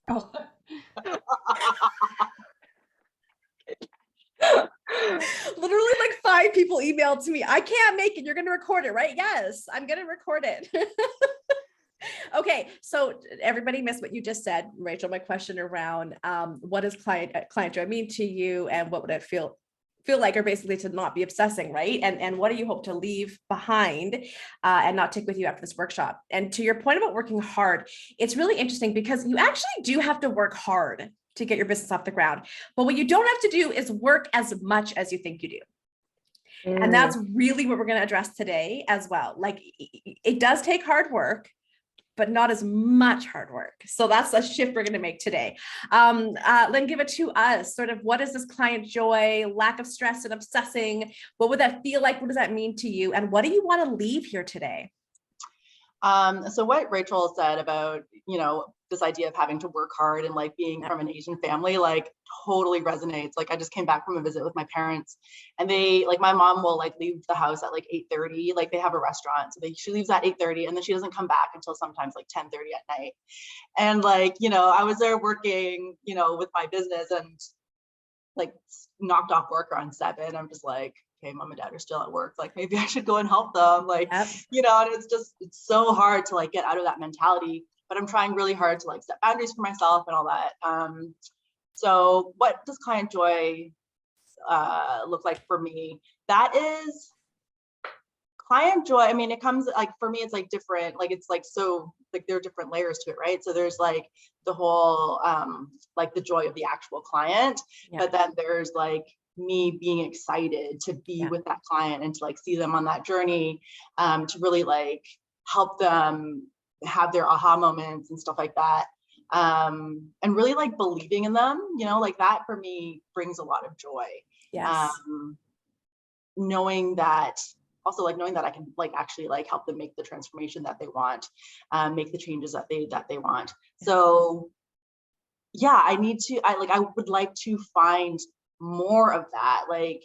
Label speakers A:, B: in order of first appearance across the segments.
A: Oh. Literally like 5 people emailed to me. I can't make it. You're going to record it, right? Yes, I'm going to record it. Okay, so everybody missed what you just said, Rachel. My question around what does client joy mean to you, and what would it feel like, or basically to not be obsessing, right? And what do you hope to leave behind and not take with you after this workshop? And to your point about working hard, it's really interesting because you actually do have to work hard to get your business off the ground. But what you don't have to do is work as much as you think you do. And that's really what we're going to address today as well. Like it does take hard work, but not as much hard work. So that's a shift we're going to make today. Lynn, give it to us. Sort of what is this client joy, lack of stress and obsessing? What would that feel like? What does that mean to you? And what do you want to leave here today?
B: So what Rachel said about, this idea of having to work hard and like being from an Asian family, like totally resonates. Like I just came back from a visit with my parents, and they like, my mom will like leave the house at like 8:30. Like they have a restaurant. So she leaves at 8:30 and then she doesn't come back until sometimes like 10:30 at night. And like, I was there working, with my business and like knocked off work around 7. I'm just like, okay, mom and dad are still at work. Like maybe I should go and help them. Like,
A: Yep.
B: and it's so hard to like get out of that mentality, but I'm trying really hard to like set boundaries for myself and all that. So what does client joy look like for me? That is client joy. I mean, it comes like, for me, it's like different, like, it's like, so like there are different layers to it, right? So there's like the whole, like the joy of the actual client, but then there's like me being excited to be with that client and to like see them on that journey, to really like help them have their aha moments and stuff like that. And really like believing in them, like that for me brings a lot of joy.
A: Yes.
B: Knowing that I can like actually like help them make the transformation that they want, make the changes that they want. So yeah, I would like to find more of that. Like,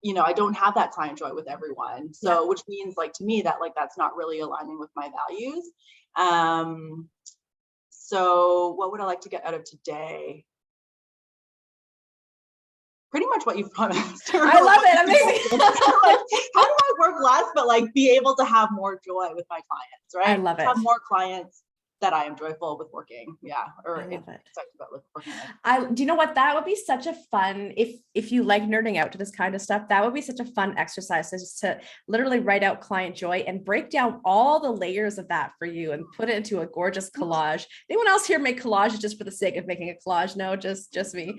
B: I don't have that client joy with everyone. So which means like to me that like that's not really aligning with my values. So what would I like to get out of today? Pretty much what you've promised.
A: I love it. Amazing.
B: Like, how do I work less, but like be able to have more joy with my clients, right?
A: I love it.
B: Have more clients that I am joyful with working. Yeah. Or excited about working with.
A: Do you know what? That would be such a fun, if you like nerding out to this kind of stuff, that would be such a fun exercise, is to literally write out client joy and break down all the layers of that for you and put it into a gorgeous collage. Anyone else here make collages just for the sake of making a collage? No, just me.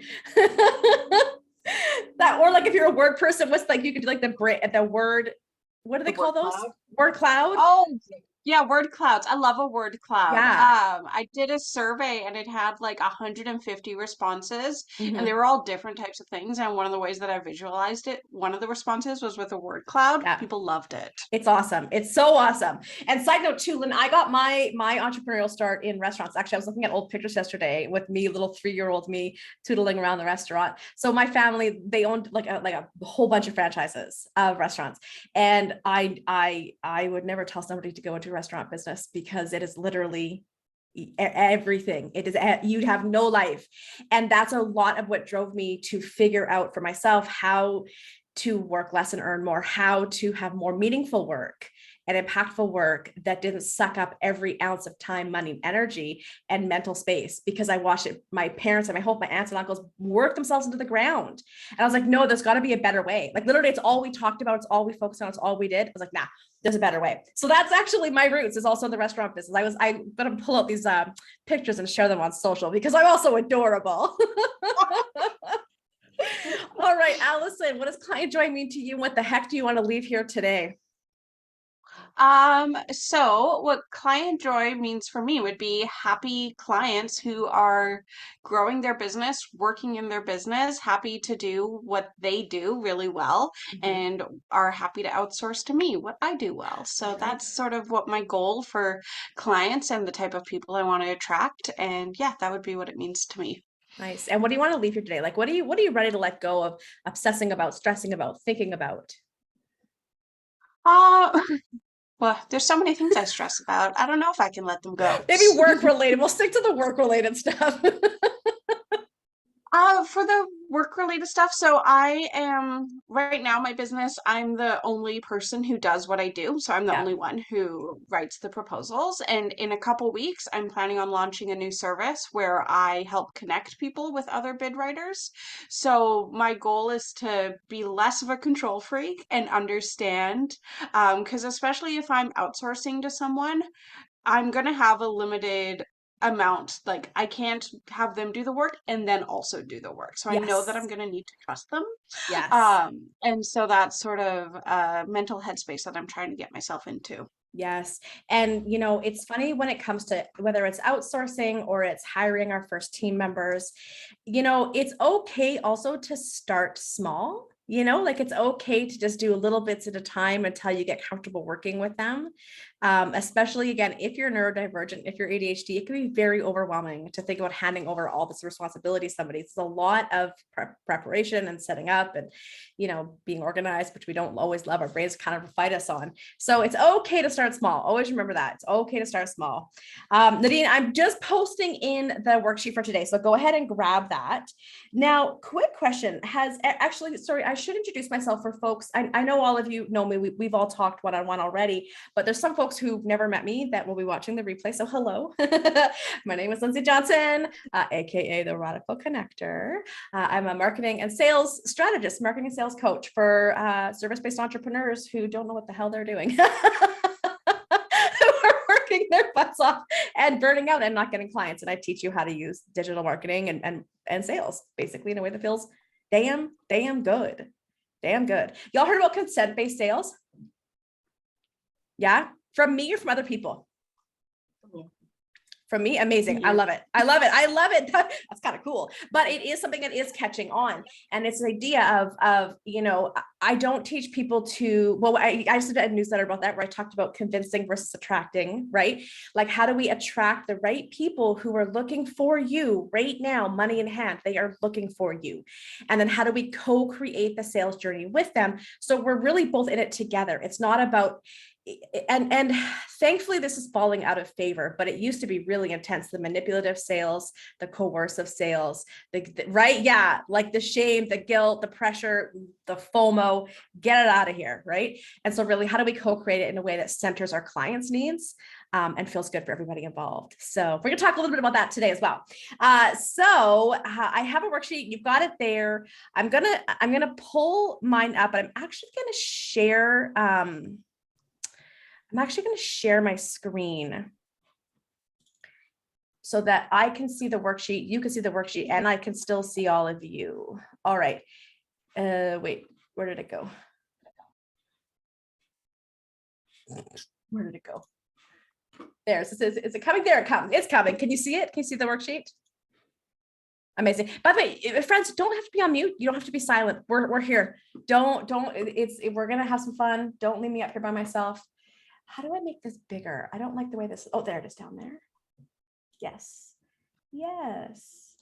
A: That, or like if you're a word person, what's like, you could do like the word, what do they call those? Word cloud?
C: Oh, yeah, word clouds. I love a word cloud.
A: Yeah.
C: I did a survey and it had like 150 responses, and
A: Mhm.
C: they were all different types of things. And one of the ways that I visualized it, one of the responses was with a word cloud.
A: Yeah.
C: People loved it.
A: It's awesome. It's so awesome. And side note too, Lynn, I got my entrepreneurial start in restaurants. Actually, I was looking at old pictures yesterday with me, little 3-year-old me, tootling around the restaurant. So my family, they owned like a whole bunch of franchises of restaurants. And I would never tell somebody to go into a restaurant business, because it is literally everything. It is, you'd have no life. And that's a lot of what drove me to figure out for myself how to work less and earn more, how to have more meaningful work and impactful work that didn't suck up every ounce of time, money, energy, and mental space. Because I watched it, my parents and my aunts and uncles work themselves into the ground. And I was like, no, there's got to be a better way. Like literally, it's all we talked about. It's all we focused on. It's all we did. I was like, nah, there's a better way. So that's actually my roots, is also in the restaurant business. I'm going to pull out these pictures and share them on social, because I'm also adorable. All right, Allison, what does client joy mean to you? What the heck do you want to leave here today?
C: So what client joy means for me would be happy clients who are growing their business, working in their business, happy to do what they do really well, and are happy to outsource to me what I do well. So that's sort of what my goal for clients and the type of people I want to attract. And yeah, that would be what it means to me.
A: Nice. And what do you want to leave here today? Like, what are you ready to let go of, obsessing about, stressing about, thinking about?
C: Uh, Well, there's so many things I stress about. I don't know if I can let them go.
A: Maybe work related. We'll stick to the work related stuff.
C: For the work related stuff, so I am right now, my business, I'm the only person who does what I do. So I'm the
A: Yeah.
C: only one who writes the proposals. And in a couple weeks, I'm planning on launching a new service where I help connect people with other bid writers. So my goal is to be less of a control freak and understand, because especially if I'm outsourcing to someone, I'm gonna have a limited amount. Like I can't have them do the work and then also do the work. So I know that I'm
A: Yes.
C: gonna need to trust them.
A: Yes.
C: And so that's sort of a mental headspace that I'm trying to get myself into.
A: Yes. And, it's funny when it comes to whether it's outsourcing or it's hiring our first team members, it's okay also to start small. Like it's okay to just do little bits at a time until you get comfortable working with them. Especially again, if you're neurodivergent, if you're ADHD, it can be very overwhelming to think about handing over all this responsibility to somebody. It's a lot of preparation and setting up and, being organized, which we don't always love. Our brains kind of fight us on. So it's okay to start small. Always remember that. It's okay to start small. Nadine, I'm just posting in the worksheet for today. So go ahead and grab that. Now, quick question sorry, I should introduce myself for folks. I know all of you know me. We've all talked one-on-one already, but there's some folks who've never met me that will be watching the replay. So hello, my name is Lindsay Johnson, AKA the Radical Connector. I'm a marketing and sales strategist, marketing and sales coach for service-based entrepreneurs who don't know what the hell they're doing. Who are working their butts off and burning out and not getting clients. And I teach you how to use digital marketing and sales basically in a way that feels damn good. Damn good. Y'all heard about consent-based sales? Yeah. From me or from other people? From me, amazing. I love it. I love it. That's kind of cool, but it is something that is catching on. And it's an idea of, I don't teach people to, well, I just did a newsletter about that where I talked about convincing versus attracting, right? Like, how do we attract the right people who are looking for you right now, money in hand, they are looking for you. And then how do we co-create the sales journey with them? So we're really both in it together. It's not about, and thankfully this is falling out of favor, but it used to be really intense. The manipulative sales, the coercive sales, right? Yeah. Like the shame, the guilt, the pressure, the FOMO, get it out of here. Right. And so really, how do we co-create it in a way that centers our clients' needs and feels good for everybody involved? So we're going to talk a little bit about that today as well. So I have a worksheet. You've got it there. I'm going to pull mine up, but I'm actually going to share, my screen so that I can see the worksheet, you can see the worksheet, and I can still see all of you. All right. Wait, where did it go? Where did it go? There, is it coming? There it comes. It's coming. Can you see it? Can you see the worksheet? Amazing. By the way, friends, don't have to be on mute. You don't have to be silent. We're here. We're going to have some fun. Don't leave me up here by myself. How do I make this bigger? I don't like the way this, oh, there it is down there. Yes. Yes.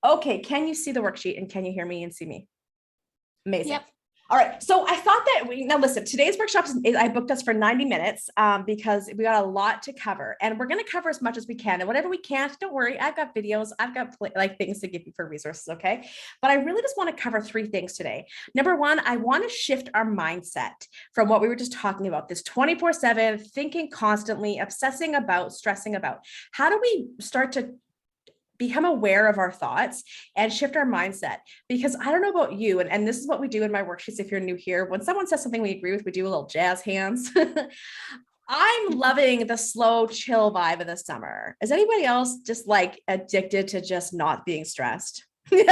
A: Okay. Can you see the worksheet and can you hear me and see me? Amazing. Yep. All right. So I thought that now listen, today's workshop I booked us for 90 minutes because we got a lot to cover and we're going to cover as much as we can, and whatever we can't, don't worry. I've got videos, I've got things to give you for resources. Okay. But I really just want to cover 3 things today. Number 1, I want to shift our mindset from what we were just talking about, this 24/7 thinking constantly, obsessing about, stressing about. How do we start to become aware of our thoughts and shift our mindset? Because I don't know about you, and this is what we do in my worksheets. If you're new here, when someone says something we agree with, we do a little jazz hands. I'm loving the slow, chill vibe of the summer. Is anybody else just like addicted to just not being stressed? Okay.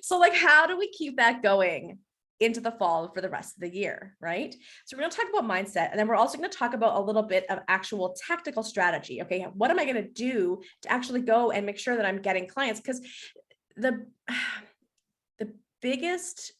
A: So like, how do we keep that going into the fall for the rest of the year, right? So we're going to talk about mindset, and then we're also going to talk about a little bit of actual tactical strategy. Okay, what am I going to do to actually go and make sure that I'm getting clients? Because the biggest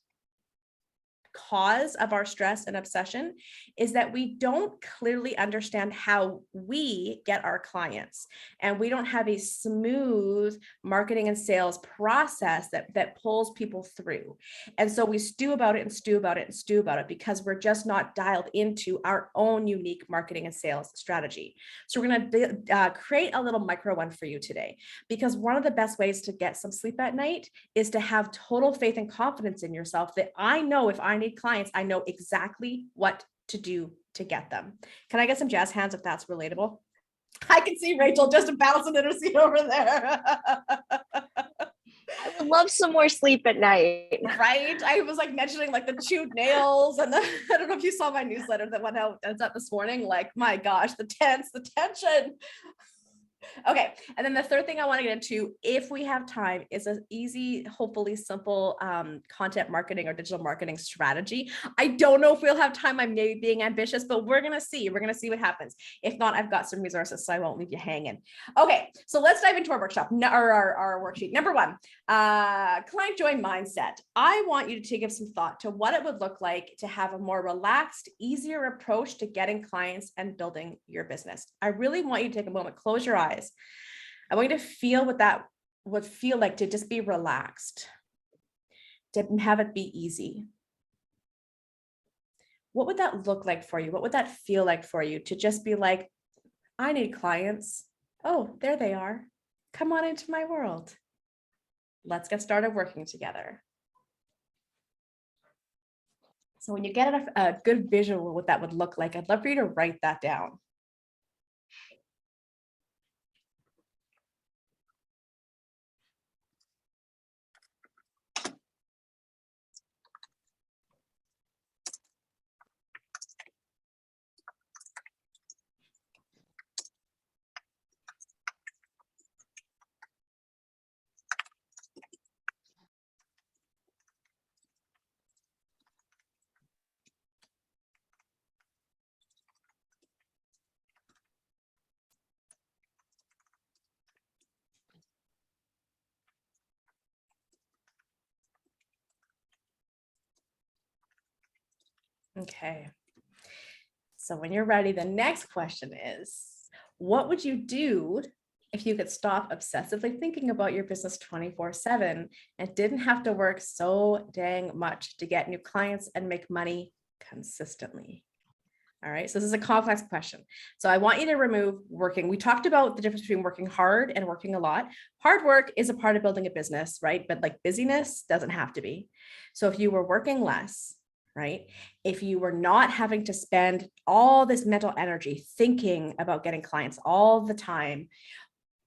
A: cause of our stress and obsession is that we don't clearly understand how we get our clients, and we don't have a smooth marketing and sales process that pulls people through. And so we stew about it and stew about it and stew about it because we're just not dialed into our own unique marketing and sales strategy. So we're going to create a little micro one for you today, because one of the best ways to get some sleep at night is to have total faith and confidence in yourself that I know if I need clients, I know exactly what to do to get them. Can I get some jazz hands if that's relatable? I can see Rachel just bouncing in her seat over there.
D: I would love some more sleep at night.
A: Right? I was like mentioning like the chewed nails and I don't know if you saw my newsletter that went out this morning. Like, my gosh, the tension. Okay. And then the third thing I want to get into, if we have time, is an easy, hopefully simple content marketing or digital marketing strategy. I don't know if we'll have time. I'm maybe being ambitious, but we're going to see. We're going to see what happens. If not, I've got some resources, so I won't leave you hanging. Okay. So let's dive into our workshop or our worksheet. Number one, client joy mindset. I want you to give some thought to what it would look like to have a more relaxed, easier approach to getting clients and building your business. I really want you to take a moment, close your eyes. I want you to feel what that would feel like to just be relaxed, to have it be easy. What would that look like for you? What would that feel like for you to just be like, I need clients. Oh, there they are. Come on into my world. Let's get started working together. So when you get a good visual of what that would look like, I'd love for you to write that down. Okay. So when you're ready, the next question is, what would you do if you could stop obsessively thinking about your business 24/7 and didn't have to work so dang much to get new clients and make money consistently? All right, so this is a complex question. So I want you to remove working. We talked about the difference between working hard and working a lot. Hard work is a part of building a business, right? But like busyness doesn't have to be. So if you were working less, right? If you were not having to spend all this mental energy thinking about getting clients all the time,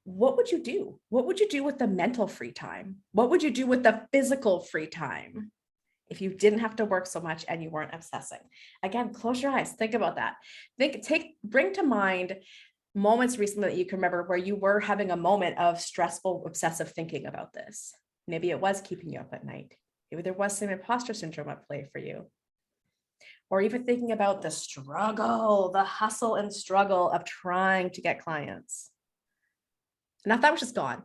A: what would you do? What would you do with the mental free time? What would you do with the physical free time if you didn't have to work so much and you weren't obsessing? Again, close your eyes, think about that. Bring to mind moments recently that you can remember where you were having a moment of stressful, obsessive thinking about this. Maybe it was keeping you up at night. Maybe there was some imposter syndrome at play for you. Or even thinking about the struggle, the hustle and struggle of trying to get clients. And if that was just gone,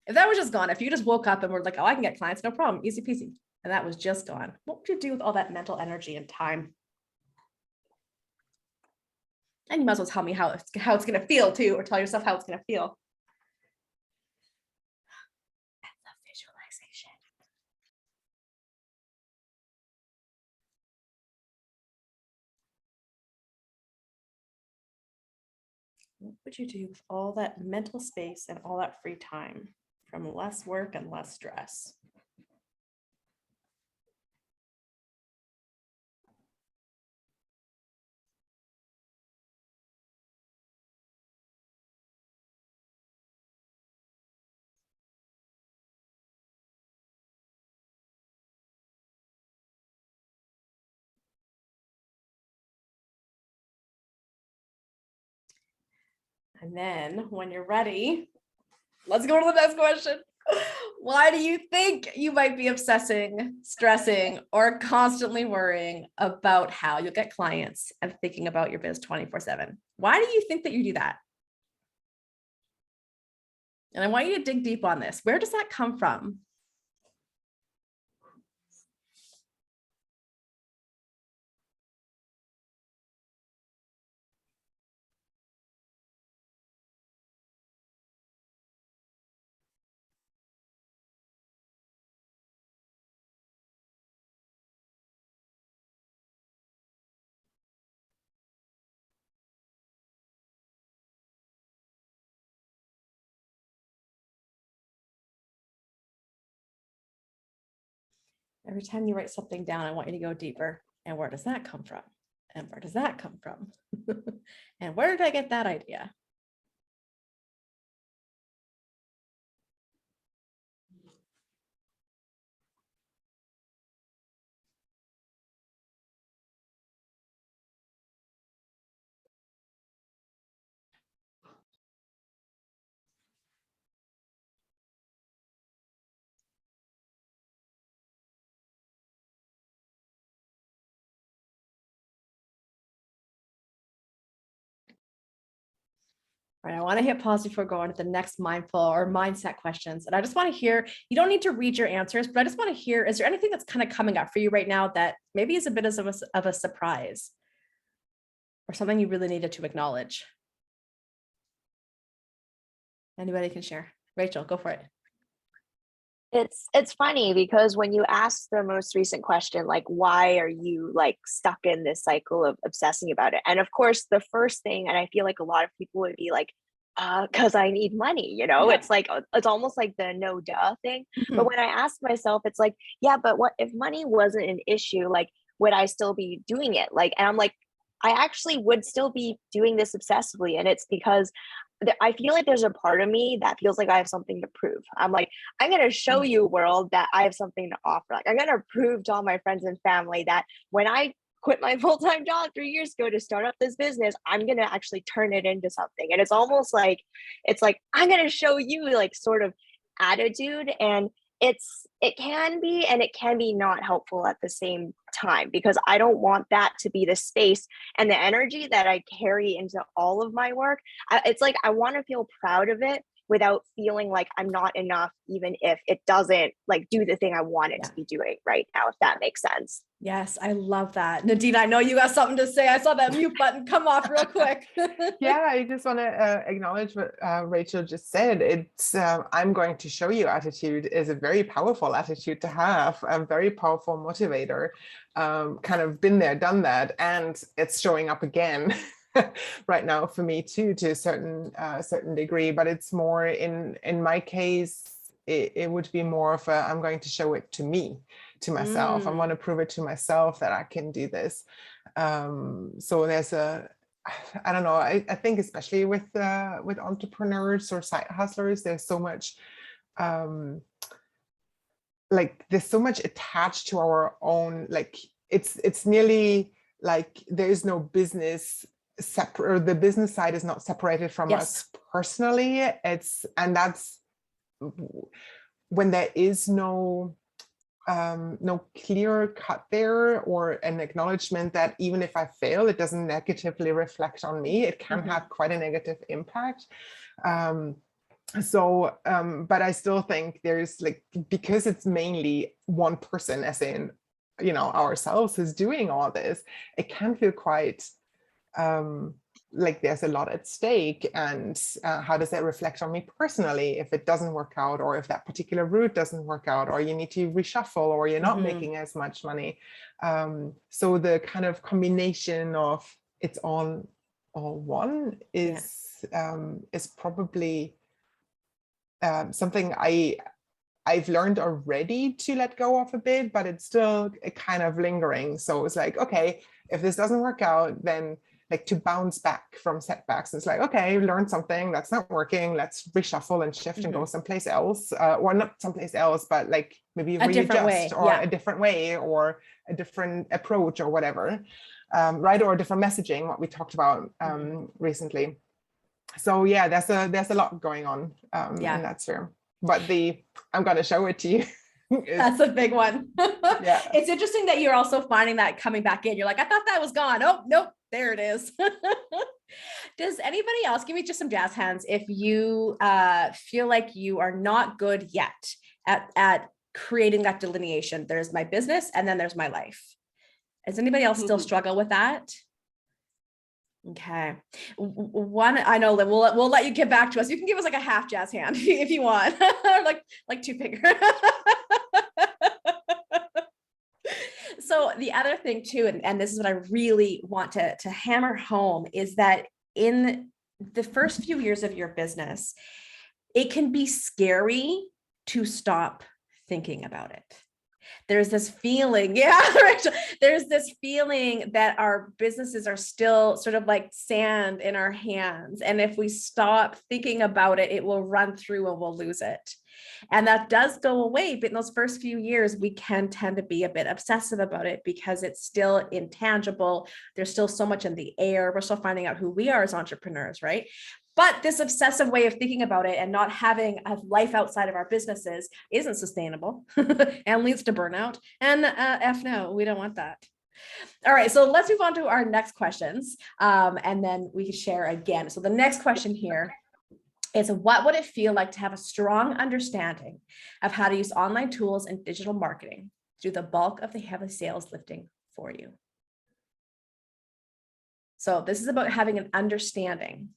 A: if you just woke up and were like, oh, I can get clients, no problem, easy peasy, and that was just gone, what would you do with all that mental energy and time? And you might as well tell me how it's going to feel too, or tell yourself how it's going to feel. That's a visualization. What would you do with all that mental space and all that free time from less work and less stress? And then when you're ready, let's go to the next question. Why do you think you might be obsessing, stressing, or constantly worrying about how you'll get clients and thinking about your biz 24/7? Why do you think that you do that? And I want you to dig deep on this. Where does that come from? Every time you write something down, I want you to go deeper. And where does that come from? And where does that come from? And where did I get that idea? All right, I want to hit pause before going to the next mindful or mindset questions. And I just want to hear, you don't need to read your answers, but I just want to hear, is there anything that's kind of coming up for you right now that maybe is a bit of a surprise or something you really needed to acknowledge? Anybody can share. Rachel, go for it.
D: It's funny because when you ask the most recent question, like, why are you like stuck in this cycle of obsessing about it? And of course, the first thing, and I feel like a lot of people would be like, because I need money, you know,
A: Yeah.
D: it's like, it's almost like the no duh thing.
A: Mhm.
D: But when I ask myself, it's like, yeah, but what if money wasn't an issue? Like, would I still be doing it? Like, and I'm like, I actually would still be doing this obsessively. And it's because I feel like there's a part of me that feels like I have something to prove. I'm like, I'm going to show you, world, that I have something to offer. Like, I'm going to prove to all my friends and family that when I quit my full-time job 3 years ago to start up this business, I'm going to actually turn it into something. And it's almost like, it's like, I'm going to show you, like, sort of attitude. And it can be, and it can be not helpful at the same time, because I don't want that to be the space and the energy that I carry into all of my work. It's like, I want to feel proud of it without feeling like I'm not enough, even if it doesn't like do the thing I want it to be doing right now, if that makes sense.
A: Yes, I love that. Nadine, I know you got something to say. I saw that mute button come off real quick.
E: Yeah, I just want to acknowledge what Rachel just said. It's I'm going to show you attitude is a very powerful attitude to have, a very powerful motivator. Kind of been there, done that, and it's showing up again right now for me too, to a certain degree. But it's more in my case, it would be more of a, I'm going to show it to me, to myself. I want to prove it to myself that I can do this. So there's I don't know, I think especially with entrepreneurs or side hustlers, there's so much like there's so much attached to our own, like it's nearly like there is no business separate, or the business side is not separated from us personally. That's when there is no clear cut there, or an acknowledgement that even if I fail, it doesn't negatively reflect on me. It can have quite a negative impact. But I still think there's like, because it's mainly one person, as in, you know, ourselves, who's doing all this, it can feel quite like there's a lot at stake. And how does that reflect on me personally if it doesn't work out, or if that particular route doesn't work out, or you need to reshuffle, or you're not making as much money. So the kind of combination of it's all one is probably something I've learned already to let go of a bit, but it's still kind of lingering. So it's like, okay, if this doesn't work out, then like to bounce back from setbacks. It's like, okay, learn something that's not working. Let's reshuffle and shift and go someplace else, or not someplace else, but like maybe readjust, or a different way, or a different approach, or whatever, right? Or different messaging, what we talked about recently. So yeah, there's a lot going on in that sphere. But I'm going to show it to you.
A: That's a big one.
E: Yeah.
A: It's interesting that you're also finding that coming back in. You're like, I thought that was gone. Oh, nope, there it is. Does anybody else, give me just some jazz hands if you feel like you are not good yet at creating that delineation? There's my business and then there's my life. Does anybody else still struggle with that? Okay. One, I know that we'll let you get back to us. You can give us like a half jazz hand if you want, like two finger. So the other thing too, and this is what I really want to hammer home, is that in the first few years of your business, it can be scary to stop thinking about it. There's this feeling, yeah, Rachel, there's this feeling that our businesses are still sort of like sand in our hands. And if we stop thinking about it, it will run through and we'll lose it. And that does go away. But in those first few years, we can tend to be a bit obsessive about it because it's still intangible. There's still so much in the air. We're still finding out who we are as entrepreneurs, right? But this obsessive way of thinking about it and not having a life outside of our businesses isn't sustainable and leads to burnout. And no, we don't want that. All right, so let's move on to our next questions, and then we can share again. So the next question here is, what would it feel like to have a strong understanding of how to use online tools and digital marketing to do the bulk of the heavy sales lifting for you? So this is about having an understanding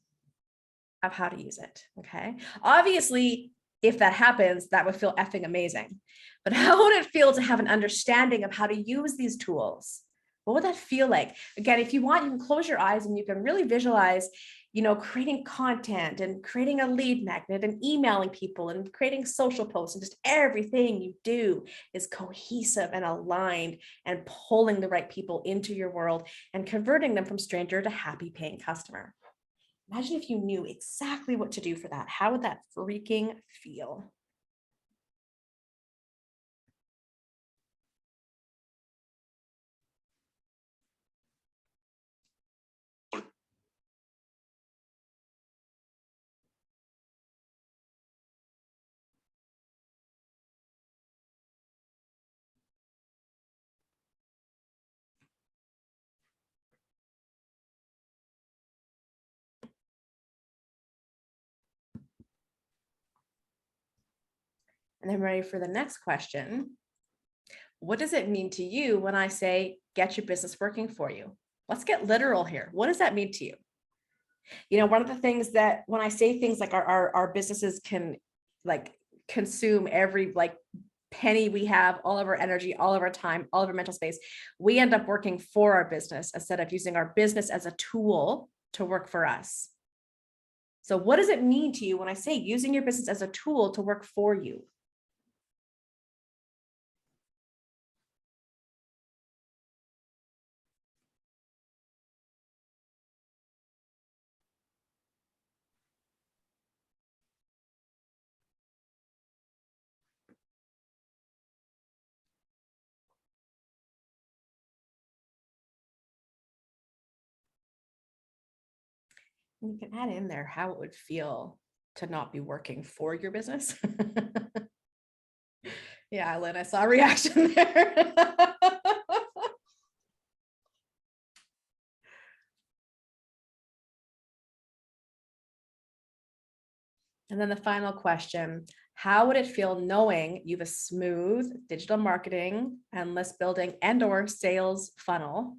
A: of how to use it. Okay. Obviously, if that happens, that would feel effing amazing. But how would it feel to have an understanding of how to use these tools? What would that feel like? Again, if you want, you can close your eyes and you can really visualize, creating content and creating a lead magnet and emailing people and creating social posts, and just everything you do is cohesive and aligned and pulling the right people into your world and converting them from stranger to happy paying customer. Imagine if you knew exactly what to do for that. How would that freaking feel? And then ready for the next question. What does it mean to you when I say, get your business working for you? Let's get literal here. What does that mean to you? One of the things that when I say things like our businesses can like consume every like penny we have, all of our energy, all of our time, all of our mental space, we end up working for our business instead of using our business as a tool to work for us. So what does it mean to you when I say using your business as a tool to work for you? You can add in there how it would feel to not be working for your business. Yeah, Lynn, I saw a reaction there. And then the final question, how would it feel knowing you have a smooth digital marketing and list building and/or sales funnel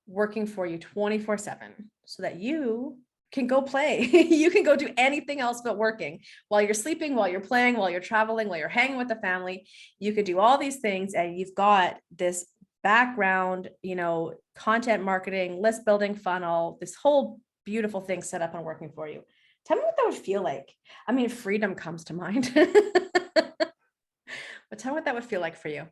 A: working for you 24/7 so that you can go play. You can go do anything else but working while you're sleeping, while you're playing, while you're traveling, while you're hanging with the family. You could do all these things and you've got this background, content marketing, list building funnel, this whole beautiful thing set up and working for you. Tell me what that would feel like. I mean, freedom comes to mind. But tell me what that would feel like for you.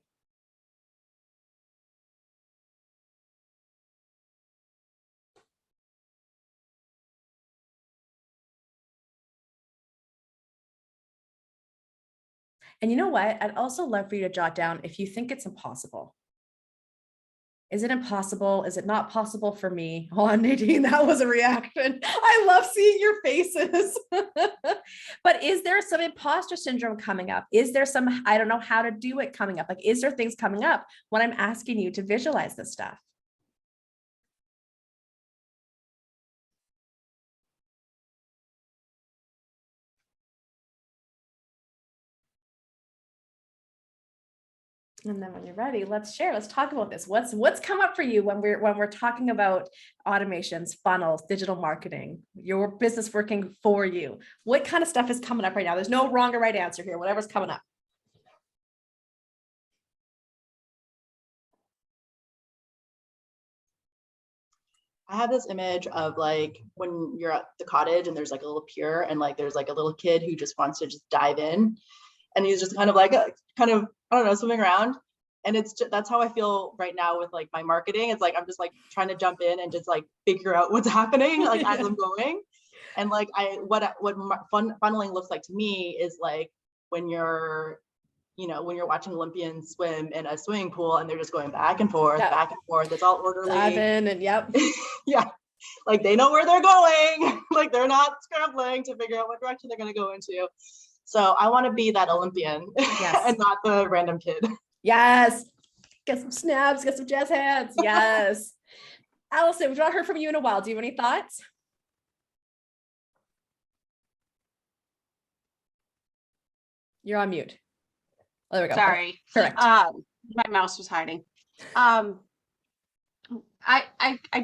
A: And you know what? I'd also love for you to jot down if you think it's impossible. Is it impossible? Is it not possible for me? Oh, Nadine, that was a reaction. I love seeing your faces. But is there some imposter syndrome coming up? Is there some, I don't know how to do it coming up? Like, is there things coming up when I'm asking you to visualize this stuff? And then when you're ready, let's share. Let's talk about this. What's come up for you when we're talking about automations, funnels, digital marketing, your business working for you? What kind of stuff is coming up right now? There's no wrong or right answer here. Whatever's coming up.
B: I have this image of like when you're at the cottage and there's like a little pier and like there's like a little kid who just wants to just dive in, and he's just kind of like I don't know, swimming around. And that's how I feel right now with like my marketing. It's like I'm just like trying to jump in and just like figure out what's happening like as I'm going. And like what funneling looks like to me is like when you're watching Olympians swim in a swimming pool and they're just going back and forth, back and forth. It's all orderly.
A: Dive in and yep.
B: Yeah. Like they know where they're going. Like they're not scrambling to figure out what direction they're going to go into. So I want to be that Olympian and not the random kid.
A: Yes. Get some snaps, get some jazz hands. Yes. Allison, we've not heard from you in a while. Do you have any thoughts? You're on mute. Oh, there we go.
C: Sorry.
A: Correct.
C: My mouse was hiding. I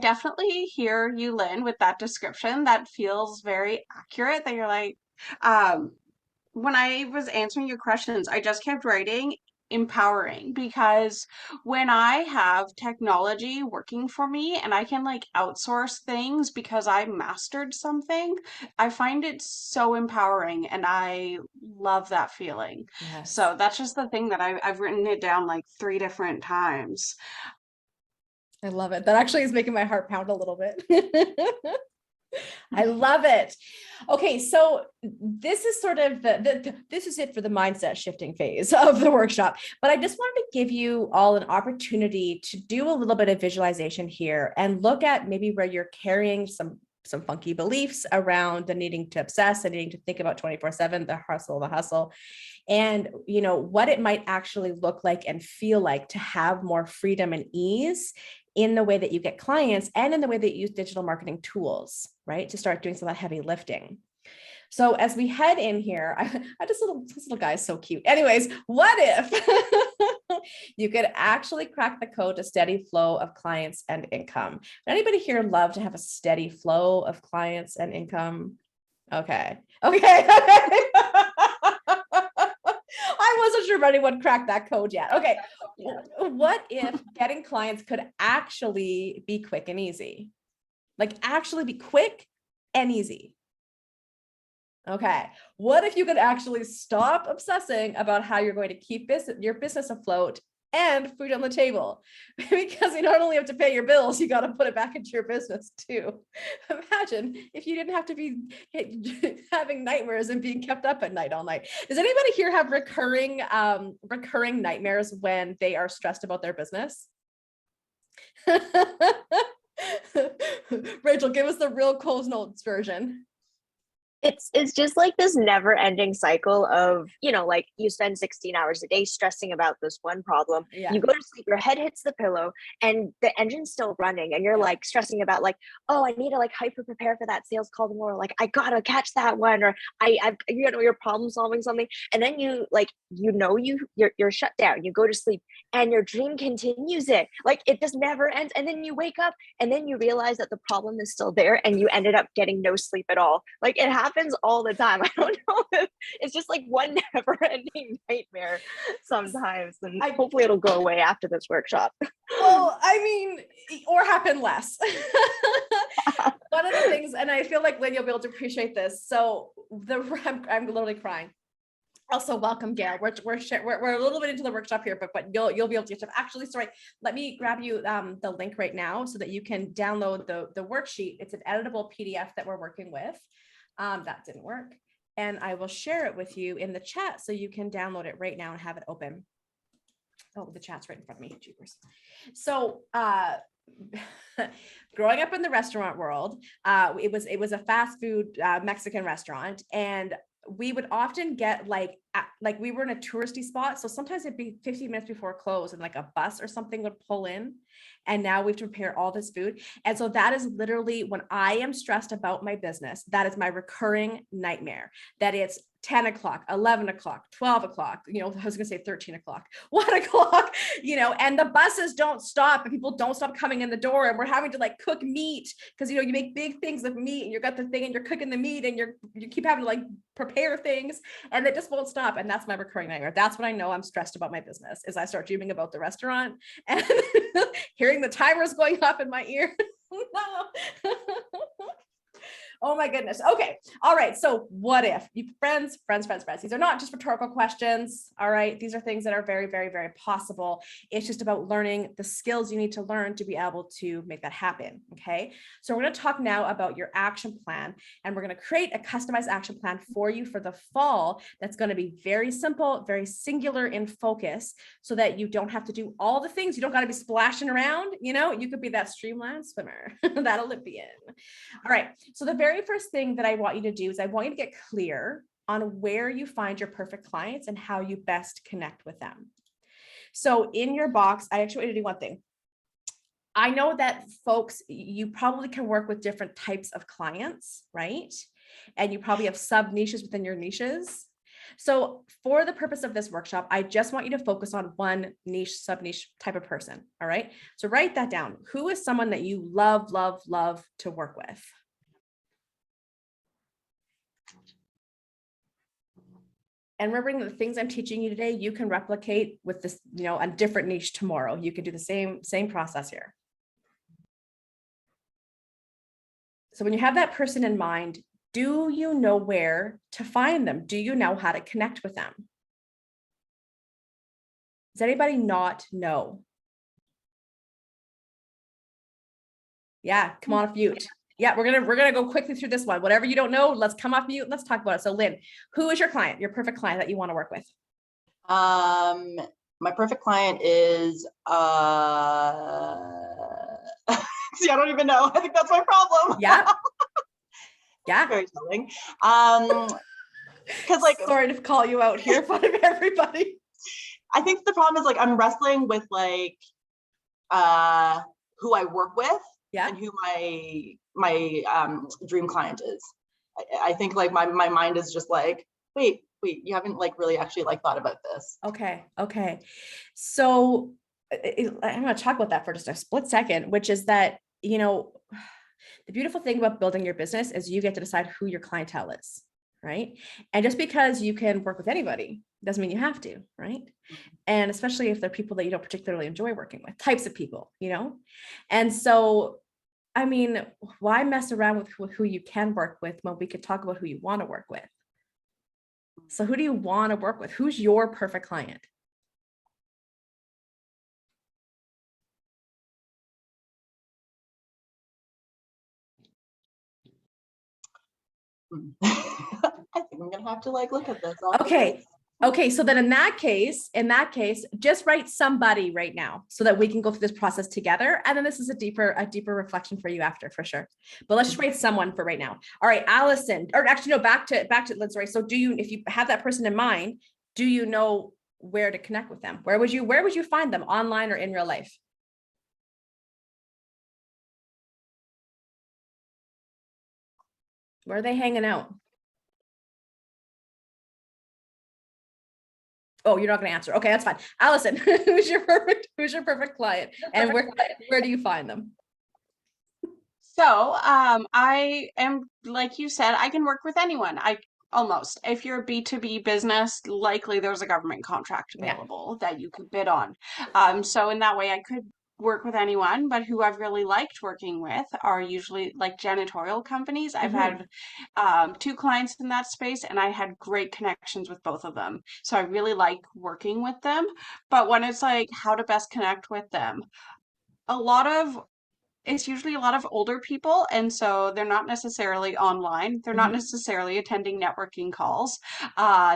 C: definitely hear you, Lynn, with that description. That feels very accurate, that you're like, when I was answering your questions, I just kept writing empowering, because when I have technology working for me and I can like outsource things because I mastered something, I find it so empowering and I love that feeling.
A: Yes.
C: So that's just the thing that I've written it down like 3 different times.
A: I love it. That actually is making my heart pound a little bit. I love it. Okay, so this is sort of this is it for the mindset shifting phase of the workshop. But I just wanted to give you all an opportunity to do a little bit of visualization here and look at maybe where you're carrying some funky beliefs around the needing to obsess and needing to think about 24/7, the hustle, and what it might actually look like and feel like to have more freedom and ease in the way that you get clients and in the way that you use digital marketing tools, right? To start doing some of that heavy lifting. So as we head in here, this little guy is so cute. Anyways, what if you could actually crack the code to steady flow of clients and income? Would anybody here love to have a steady flow of clients and income? Okay. I wasn't sure if anyone cracked that code yet. Okay. What if getting clients could actually be quick and easy? Like actually be quick and easy. Okay. What if you could actually stop obsessing about how you're going to keep your business afloat and food on the table? Because you not only have to pay your bills, you got to put it back into your business too. Imagine if you didn't have to be having nightmares and being kept up at night all night. Does anybody here have recurring nightmares when they are stressed about their business? Rachel, give us the real Coles Notes version.
D: It's just like this never ending cycle of, like you spend 16 hours a day stressing about this one problem.
A: Yeah.
D: You go to sleep, your head hits the pillow and the engine's still running and you're like stressing about like, oh, I need to like hyper prepare for that sales call tomorrow. Like I gotta catch that one, or I've you're problem solving something. And then you like, you're shut down, you go to sleep and your dream continues it. Like it just never ends. And then you wake up and then you realize that the problem is still there and you ended up getting no sleep at all. Like it happens all the time. I don't know if it's just like one never ending nightmare sometimes, and hopefully it'll go away after this workshop.
A: Well, I mean, or happen less. One of the things, and I feel like Lynn, you'll be able to appreciate this. So I'm literally crying. Also, welcome, Gail. We're a little bit into the workshop here, but you'll be able to get stuff. Actually, sorry, let me grab you the link right now so that you can download the worksheet. It's an editable PDF that we're working with. That didn't work. And I will share it with you in the chat so you can download it right now and have it open. Oh, the chat's right in front of me. Jeepers. So growing up in the restaurant world, it was a fast food Mexican restaurant, and we would often get like we were in a touristy spot. So sometimes it'd be 15 minutes before close and like a bus or something would pull in. And now we have to prepare all this food. And so that is literally when I am stressed about my business, that is my recurring nightmare, that it's 10 o'clock, 11 o'clock, 12 o'clock, I was going to say 13 o'clock, 1 o'clock, and the buses don't stop and people don't stop coming in the door. And we're having to like cook meat because, you make big things of meat and you got the thing and you're cooking the meat and you keep having to like prepare things and it just won't stop. And that's my recurring nightmare. That's when I know I'm stressed about my business, is I start dreaming about the restaurant and hearing the timers going off in my ear. No. Oh my goodness. Okay. All right. So what if you friends, these are not just rhetorical questions. All right. These are things that are very, very, very possible. It's just about learning the skills you need to learn to be able to make that happen. Okay. So we're going to talk now about your action plan, and we're going to create a customized action plan for you for the fall. That's going to be very simple, very singular in focus, so that you don't have to do all the things. You don't got to be splashing around, you could be that streamlined swimmer, that Olympian. All right. So the very first thing that I want you to do is I want you to get clear on where you find your perfect clients and how you best connect with them. So in your box, I actually want you to do one thing. I know that folks, you probably can work with different types of clients, right? And you probably have sub niches within your niches. So for the purpose of this workshop, I just want you to focus on one niche, sub niche type of person. All right. So write that down. Who is someone that you love, love, love to work with? And remembering that the things I'm teaching you today, you can replicate with this, a different niche tomorrow. You can do the same process here. So when you have that person in mind, do you know where to find them? Do you know how to connect with them? Does anybody not know? Yeah, come on off mute. Yeah, we're gonna go quickly through this one. Whatever you don't know, let's come off mute. Let's talk about it. So Lynn, who is your client, your perfect client that you want to work with?
B: My perfect client is see, I don't even know. I think that's my problem.
A: Yeah. Yeah.
B: Very telling. Because
A: sorry to call you out here in front of everybody.
B: I think the problem is I'm wrestling with who I work with,
A: yeah,
B: and who my dream client is. I think my mind is just wait, you haven't really actually thought about this.
A: Okay. So I'm going to talk about that for just a split second, which is that, the beautiful thing about building your business is you get to decide who your clientele is, right? And just because you can work with anybody doesn't mean you have to, right? And especially if they're people that you don't particularly enjoy working with, types of people, And so, I mean, why mess around with who you can work with when we could talk about who you want to work with? So who do you want to work with? Who's your perfect client?
B: I think I'm gonna have to look at this.
A: Okay. So then in that case, just write somebody right now so that we can go through this process together. And then this is a deeper reflection for you after, for sure. But let's just write someone for right now. All right, Allison, or actually no, back to let's write. So if you have that person in mind, do you know where to connect with them? Where would you find them, online or in real life? Where are they hanging out? Oh, you're not going to answer. Okay, that's fine. Allison, who's your perfect client, and where do you find them?
C: So, I am, like you said, I can work with anyone. Almost. If you're a B2B business, likely there's a government contract available that you could bid on. So in that way, I could work with anyone, but who I've really liked working with are usually janitorial companies. I've had 2 clients in that space, and I had great connections with both of them. So I really like working with them. But when it's how to best connect with them, it's usually a lot of older people, and so they're not necessarily online. They're not necessarily attending networking calls.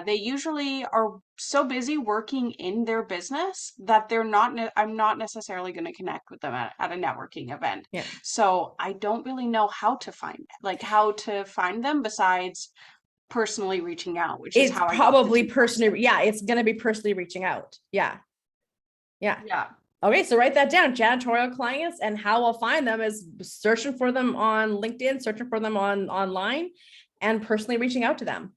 C: They usually are so busy working in their business that I'm not necessarily going to connect with them at a networking event.
A: Yeah.
C: So I don't really know how to find them besides personally reaching out, which is how
A: probably personally. Yeah, it's going to be personally reaching out. Yeah. Okay, so write that down. Janitorial clients, and how I'll find them is searching for them on LinkedIn, searching for them online, and personally reaching out to them.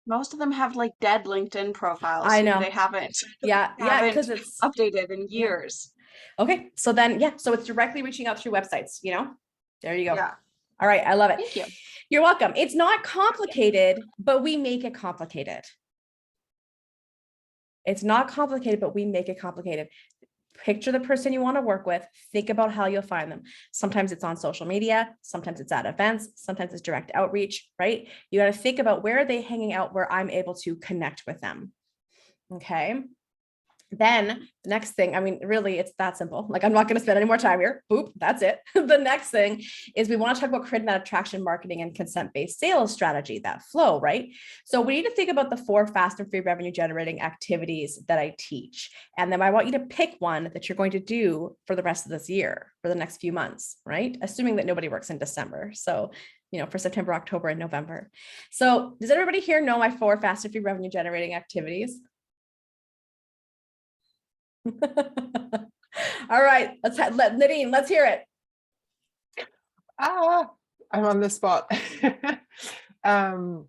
C: Most of them have dead LinkedIn profiles.
A: I know
C: they haven't.
A: Yeah, because it's
C: updated in years.
A: Okay, so then so it's directly reaching out through websites. There you go.
C: Yeah.
A: All right, I love it.
C: Thank you.
A: You're welcome. It's not complicated, but we make it complicated. It's not complicated, but we make it complicated. Picture the person you want to work with. Think about how you'll find them. Sometimes it's on social media. Sometimes it's at events. Sometimes it's direct outreach, right? You got to think about where are they hanging out where I'm able to connect with them. Okay. Then the next thing, I mean, really, it's that simple. Like, I'm not going to spend any more time here. Boop, that's it. The next thing is we want to talk about creating that attraction marketing and consent-based sales strategy, that flow, right? So we need to think about the 4 fast and free revenue generating activities that I teach. And then I want you to pick one that you're going to do for the rest of this year, for the next few months, right? Assuming that nobody works in December. So, you know, for September, October, and November. So does everybody here know my 4 fast and free revenue generating activities? All right, let Nadine, let's hear it.
E: I'm on the spot. So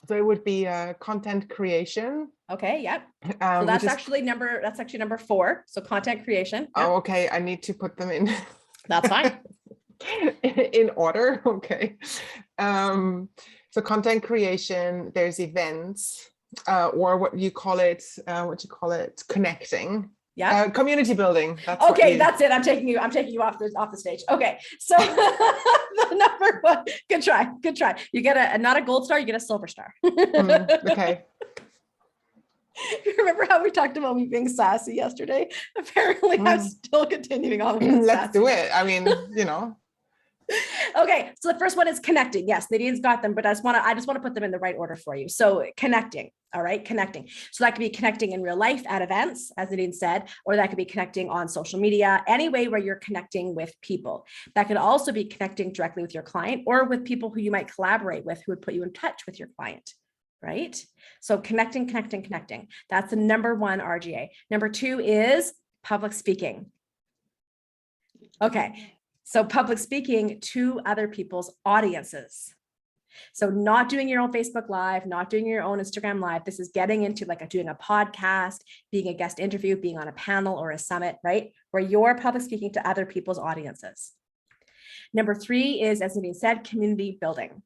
E: it would be content creation.
A: Okay, yep. So that's actually number 4. So content creation. Yep.
E: Oh, okay. I need to put them in.
A: That's fine.
E: In order. Okay. So content creation, there's events, or what you call it, connecting.
A: Yeah.
E: Community building. That's
A: okay, that's it. I'm taking you off the stage. Okay. So the number 1, good try. You get not a gold star, you get a silver star.
E: Okay.
A: You remember how we talked about me being sassy yesterday? Apparently I'm still continuing on with this.
E: Let's do it. I mean, you know.
A: Okay, so the first one is connecting. Yes, Nadine's got them, but I just want to put them in the right order for you. So connecting, all right, connecting. So that could be connecting in real life at events, as Nadine said, or that could be connecting on social media, any way where you're connecting with people. That could also be connecting directly with your client or with people who you might collaborate with, who would put you in touch with your client, right? So connecting. That's the number 1 RGA. Number 2 is public speaking. Okay. So public speaking to other people's audiences. So not doing your own Facebook Live, not doing your own Instagram Live. This is getting into like doing a podcast, being a guest interview, being on a panel or a summit, right? Where you're public speaking to other people's audiences. Number 3 is, as Nadine said, community building.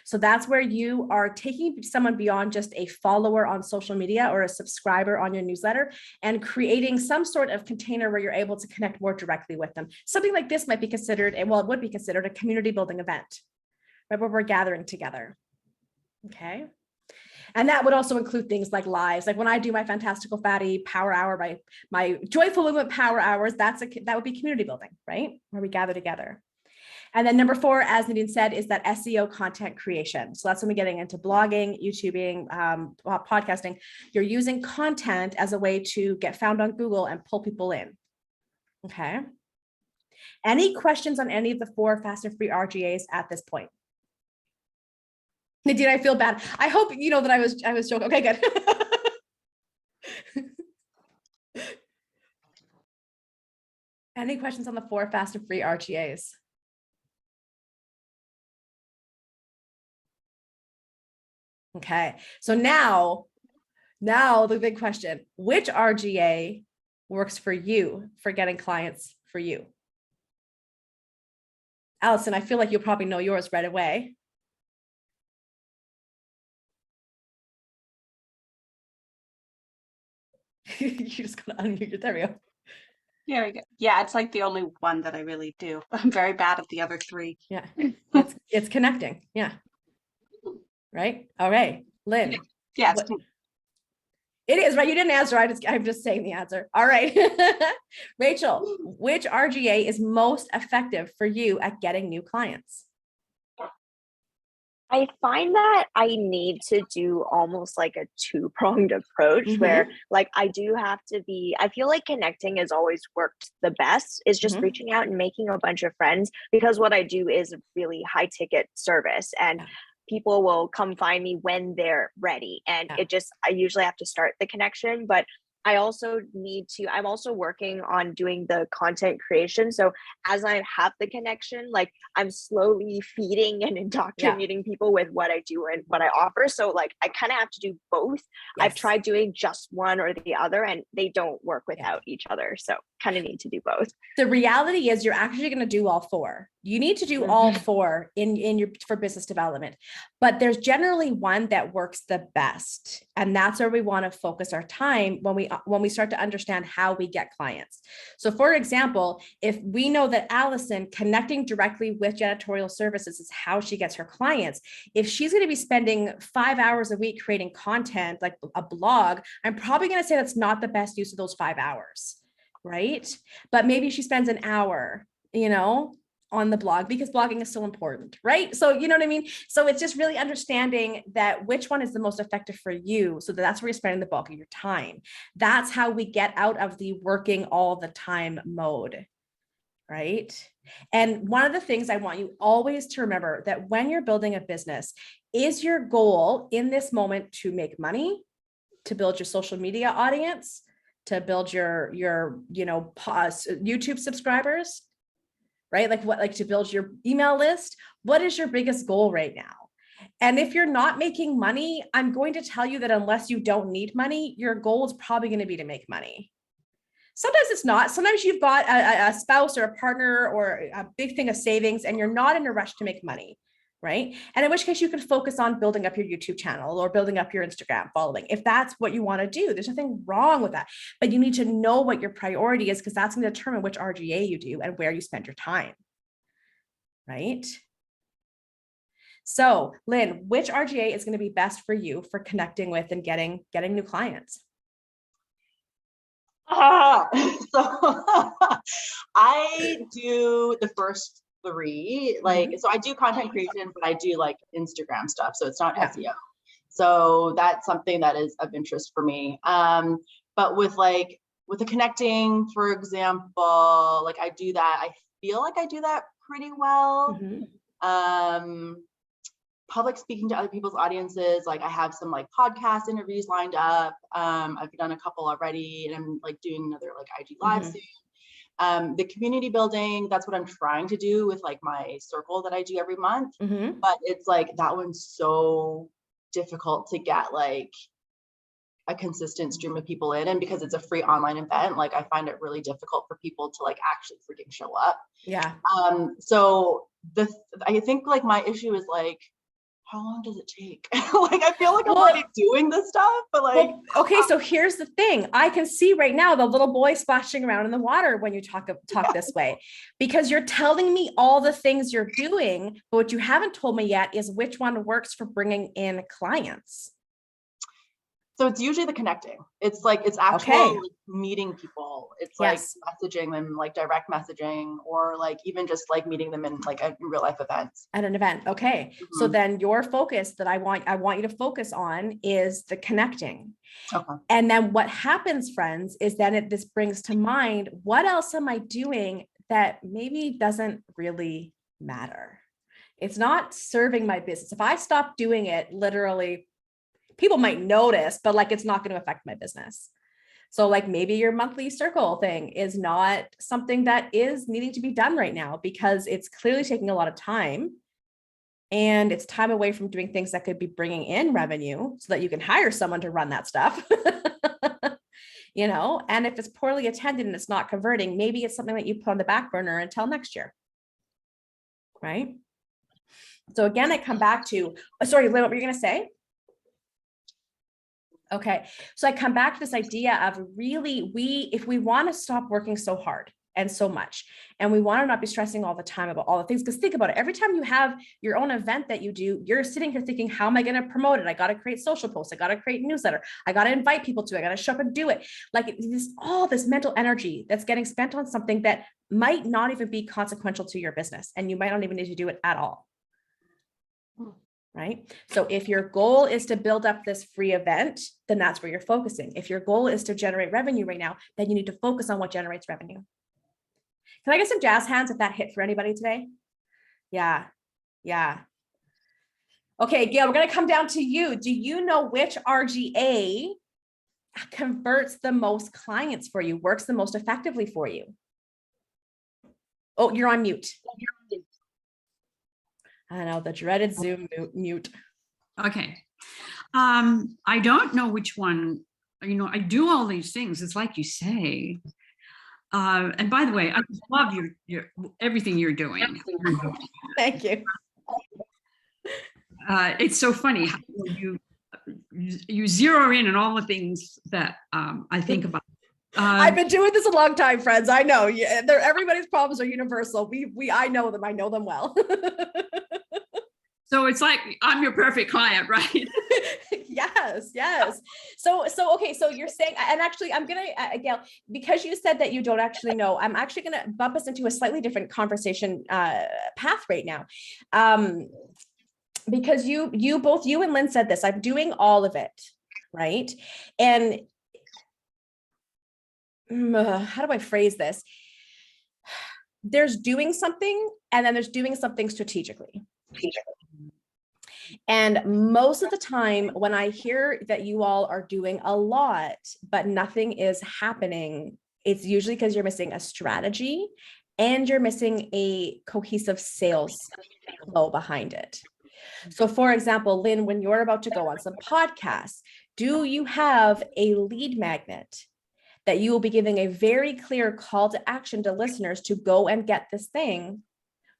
A: So that's where you are taking someone beyond just a follower on social media or a subscriber on your newsletter and creating some sort of container where you're able to connect more directly with them. Something like this might be considered, well, it would be considered a community building event, right, where we're gathering together. Okay. And that would also include things like lives. Like when I do my Fantastical Fatty Power Hour, my Joyful Movement Power Hours, that would be community building, right? Where we gather together. And then number 4, as Nadine said, is that SEO content creation. So that's when we're getting into blogging, YouTubing, podcasting. You're using content as a way to get found on Google and pull people in. Okay. Any questions on any of the 4 fast and free RGAs at this point? Nadine, I feel bad. I hope you know that I was joking. Okay, good. Any questions on the 4 fast and free RGAs? Okay, so now the big question, which RGA works for you for getting clients for you? Allison, I feel like you'll probably know yours right away. You just gotta unmute it. There we go.
C: There we go. Yeah, it's like the only one that I really do. I'm very bad at the other 3.
A: Yeah, it's connecting. Yeah. Right. All right, Lynn.
C: Yeah,
A: it is right. You didn't answer. I'm just saying the answer. All right. Rachel, which RGA is most effective for you at getting new clients?
D: I find that I need to do almost like a 2-pronged approach where like I do have to be, I feel like connecting has always worked the best, is just reaching out and making a bunch of friends, because what I do is a really high ticket service and people will come find me when they're ready. And I usually have to start the connection, but I'm also working on doing the content creation. So as I have the connection, like I'm slowly feeding and indoctrinating people with what I do and what I offer. So like, I kind of have to do both. I've tried doing just one or the other and they don't work without each other. So kind of need to do both.
A: The reality is you're actually going to do all four. You need to do all four in your for business development, but there's generally one that works the best. And that's where we want to focus our time when we start to understand how we get clients. So for example, if we know that Allison connecting directly with janitorial services is how she gets her clients, if she's going to be spending 5 hours a week creating content like a blog, I'm probably going to say that's not the best use of those 5 hours. Right? But maybe she spends an hour, on the blog because blogging is still important, right? So, you know what I mean? So it's just really understanding that which one is the most effective for you. So that's where you're spending the bulk of your time. That's how we get out of the working all the time mode, right? And one of the things I want you always to remember that when you're building a business, is your goal in this moment to make money, to build your social media audience, to build your YouTube subscribers, right? Like to build your email list. What is your biggest goal right now? And if you're not making money, I'm going to tell you that unless you don't need money, your goal is probably going to be to make money. Sometimes it's not. Sometimes you've got a spouse or a partner or a big thing of savings and you're not in a rush to make money, right? And in which case you can focus on building up your YouTube channel or building up your Instagram following. If that's what you want to do, there's nothing wrong with that, but you need to know what your priority is because that's going to determine which RGA you do and where you spend your time, right? So Lynn, which RGA is going to be best for you for connecting with and getting new clients?
B: So I do the first 3, so I do content creation, but I do like Instagram stuff. So it's not SEO. So that's something that is of interest for me. But with the connecting, for example, like I do that, I feel like I do that pretty well. Public speaking to other people's audiences, like I have some like podcast interviews lined up. I've done a couple already and I'm like doing another like IG live soon. The community building, that's what I'm trying to do with like my circle that I do every month. But it's like that one's so difficult to get like a consistent stream of people in, and because it's a free online event, like I find it really difficult for people to like actually freaking show up. So I think like my issue is like, how long does it take? Like, I feel like I'm already doing this stuff, but like,
A: okay. So here's the thing. I can see right now the little boy splashing around in the water when you talk this way, because you're telling me all the things you're doing, but what you haven't told me yet is which one works for bringing in clients.
B: So it's usually the connecting. It's like, it's actually like meeting people. It's like messaging them, like direct messaging, or like even just like meeting them in like a real life event. At
A: an event. Okay. So then your focus that I want you to focus on is the connecting. Okay. And then what happens, friends, is then this brings to mind, what else am I doing that maybe doesn't really matter? It's not serving my business. If I stop doing it, literally, people might notice, but like, it's not going to affect my business. So like maybe your monthly circle thing is not something that is needing to be done right now because it's clearly taking a lot of time and it's time away from doing things that could be bringing in revenue so that you can hire someone to run that stuff, and if it's poorly attended and it's not converting, maybe it's something that you put on the back burner until next year. Right. So again, I come back to, sorry, Lynn, what were you going to say? Okay, so I come back to this idea of really, if we want to stop working so hard and so much, and we want to not be stressing all the time about all the things, because think about it, every time you have your own event that you do, you're sitting here thinking, how am I going to promote it? I got to create social posts. I got to create newsletter. I got to invite people to it. I got to show up and do it. Like it's all this mental energy that's getting spent on something that might not even be consequential to your business. And you might not even need to do it at all. Right? So if your goal is to build up this free event, then that's where you're focusing. If your goal is to generate revenue right now, then you need to focus on what generates revenue. Can I get some jazz hands if that hit for anybody today? Yeah. Okay, Gail, we're going to come down to you. Do you know which RGA converts the most clients for you, works the most effectively for you? Oh, you're on mute. I know, the dreaded Zoom mute.
F: Okay. I don't know which one, I do all these things. It's like you say, And by the way, I just love your everything you're doing.
A: Thank you.
F: It's so funny how you zero in on all the things that I think about.
A: I've been doing this a long time, friends. I know. Yeah, everybody's problems are universal. I know them. I know them well.
F: So it's like I'm your perfect client, right?
A: Yes. So okay. So you're saying, and actually, I'm gonna Gail, because you said that you don't actually know. I'm actually gonna bump us into a slightly different conversation path right now, because both you and Lynn said this. I'm doing all of it, right? And how do I phrase this? There's doing something, and then there's doing something strategically. And most of the time when I hear that you all are doing a lot, but nothing is happening, it's usually because you're missing a strategy and you're missing a cohesive sales flow behind it. So for example, Lynn, when you're about to go on some podcasts, do you have a lead magnet that you will be giving a very clear call to action to listeners to go and get this thing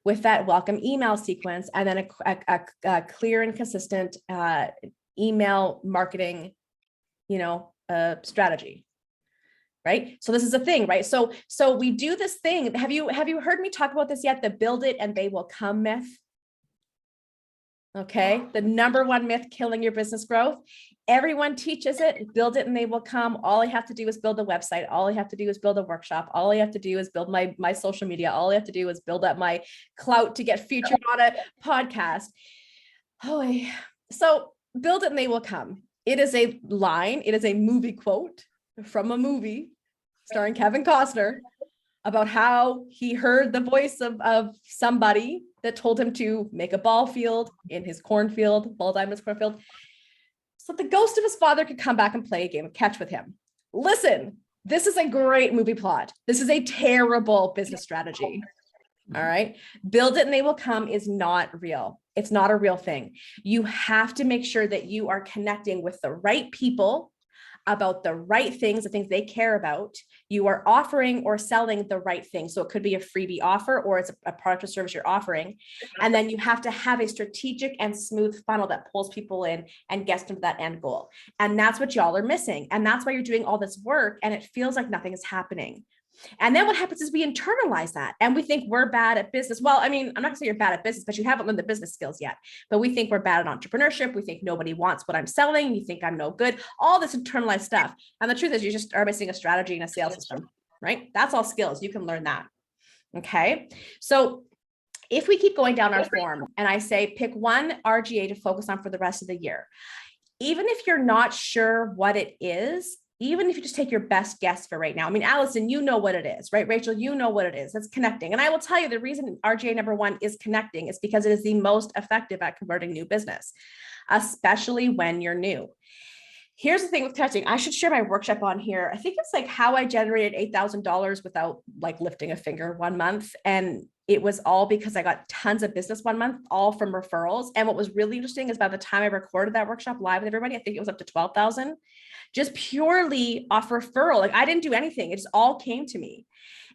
A: with that welcome email sequence, and then a clear and consistent email marketing, strategy, right? So this is a thing, right? So we do this thing. Have you heard me talk about this yet? The build it and they will come myth. Okay, the number one myth killing your business growth. Everyone teaches it, build it and they will come. All I have to do is build a website. All I have to do is build a workshop. All I have to do is build my social media. All I have to do is build up my clout to get featured on a podcast. So build it and they will come. It is a line. It is a movie quote from a movie starring Kevin Costner about how he heard the voice of somebody that told him to make a ball field in his cornfield, ball diamond in his cornfield, so the ghost of his father could come back and play a game of catch with him. Listen, this is a great movie plot. This is a terrible business strategy. All right. Build it and they will come is not real. It's not a real thing. You have to make sure that you are connecting with the right people about the right things, the things they care about. You are offering or selling the right thing. So it could be a freebie offer or it's a product or service you're offering. And then you have to have a strategic and smooth funnel that pulls people in and gets them to that end goal. And that's what y'all are missing. And that's why you're doing all this work and it feels like nothing is happening. And then what happens is we internalize that and we think we're bad at business. Well, I mean, I'm not gonna say you're bad at business, but you haven't learned the business skills yet. But we think we're bad at entrepreneurship. We think nobody wants what I'm selling. You think I'm no good, all this internalized stuff. And the truth is you just are missing a strategy and a sales system, right? That's all skills. You can learn that. Okay. So if we keep going down our form and I say, pick one RGA to focus on for the rest of the year, even if you're not sure what it is, even if you just take your best guess for right now. I mean, Allison, you know what it is, right? Rachel, you know what it is. It's connecting. And I will tell you the reason RGA number one is connecting is because it is the most effective at converting new business, especially when you're new. Here's the thing with connecting. I should share my workshop on here. I think it's like how I generated $8,000 without like lifting a finger 1 month. And it was all because I got tons of business 1 month, all from referrals. And what was really interesting is by the time I recorded that workshop live with everybody, I think it was up to 12,000, just purely off referral. Like I didn't do anything. It just all came to me.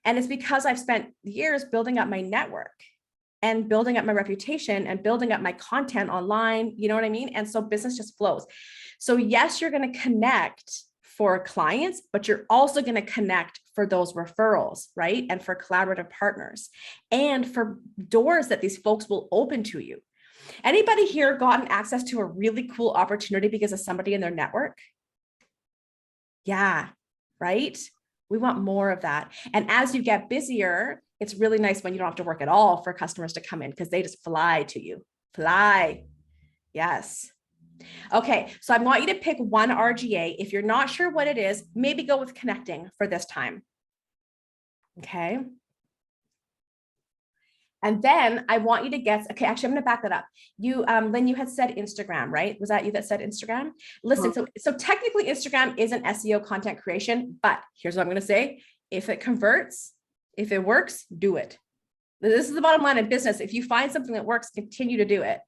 A: And it's because I've spent years building up my network and building up my reputation and building up my content online. You know what I mean? And so business just flows. So yes, you're going to connect for clients, but you're also going to connect for those referrals, right? And for collaborative partners and for doors that these folks will open to you. Anybody here gotten access to a really cool opportunity because of somebody in their network? Yeah, right? We want more of that. And as you get busier, it's really nice when you don't have to work at all for customers to come in because they just fly to you. Fly. Yes. Okay, so I want you to pick one RGA. If you're not sure what it is, maybe go with connecting for this time. Okay. And then I want you to guess, okay, actually, I'm going to back that up. You, Lynn, you had said Instagram, right? Was that you that said Instagram? Listen, so technically Instagram isn't SEO content creation, but here's what I'm going to say. If it converts, if it works, do it. This is the bottom line in business. If you find something that works, continue to do it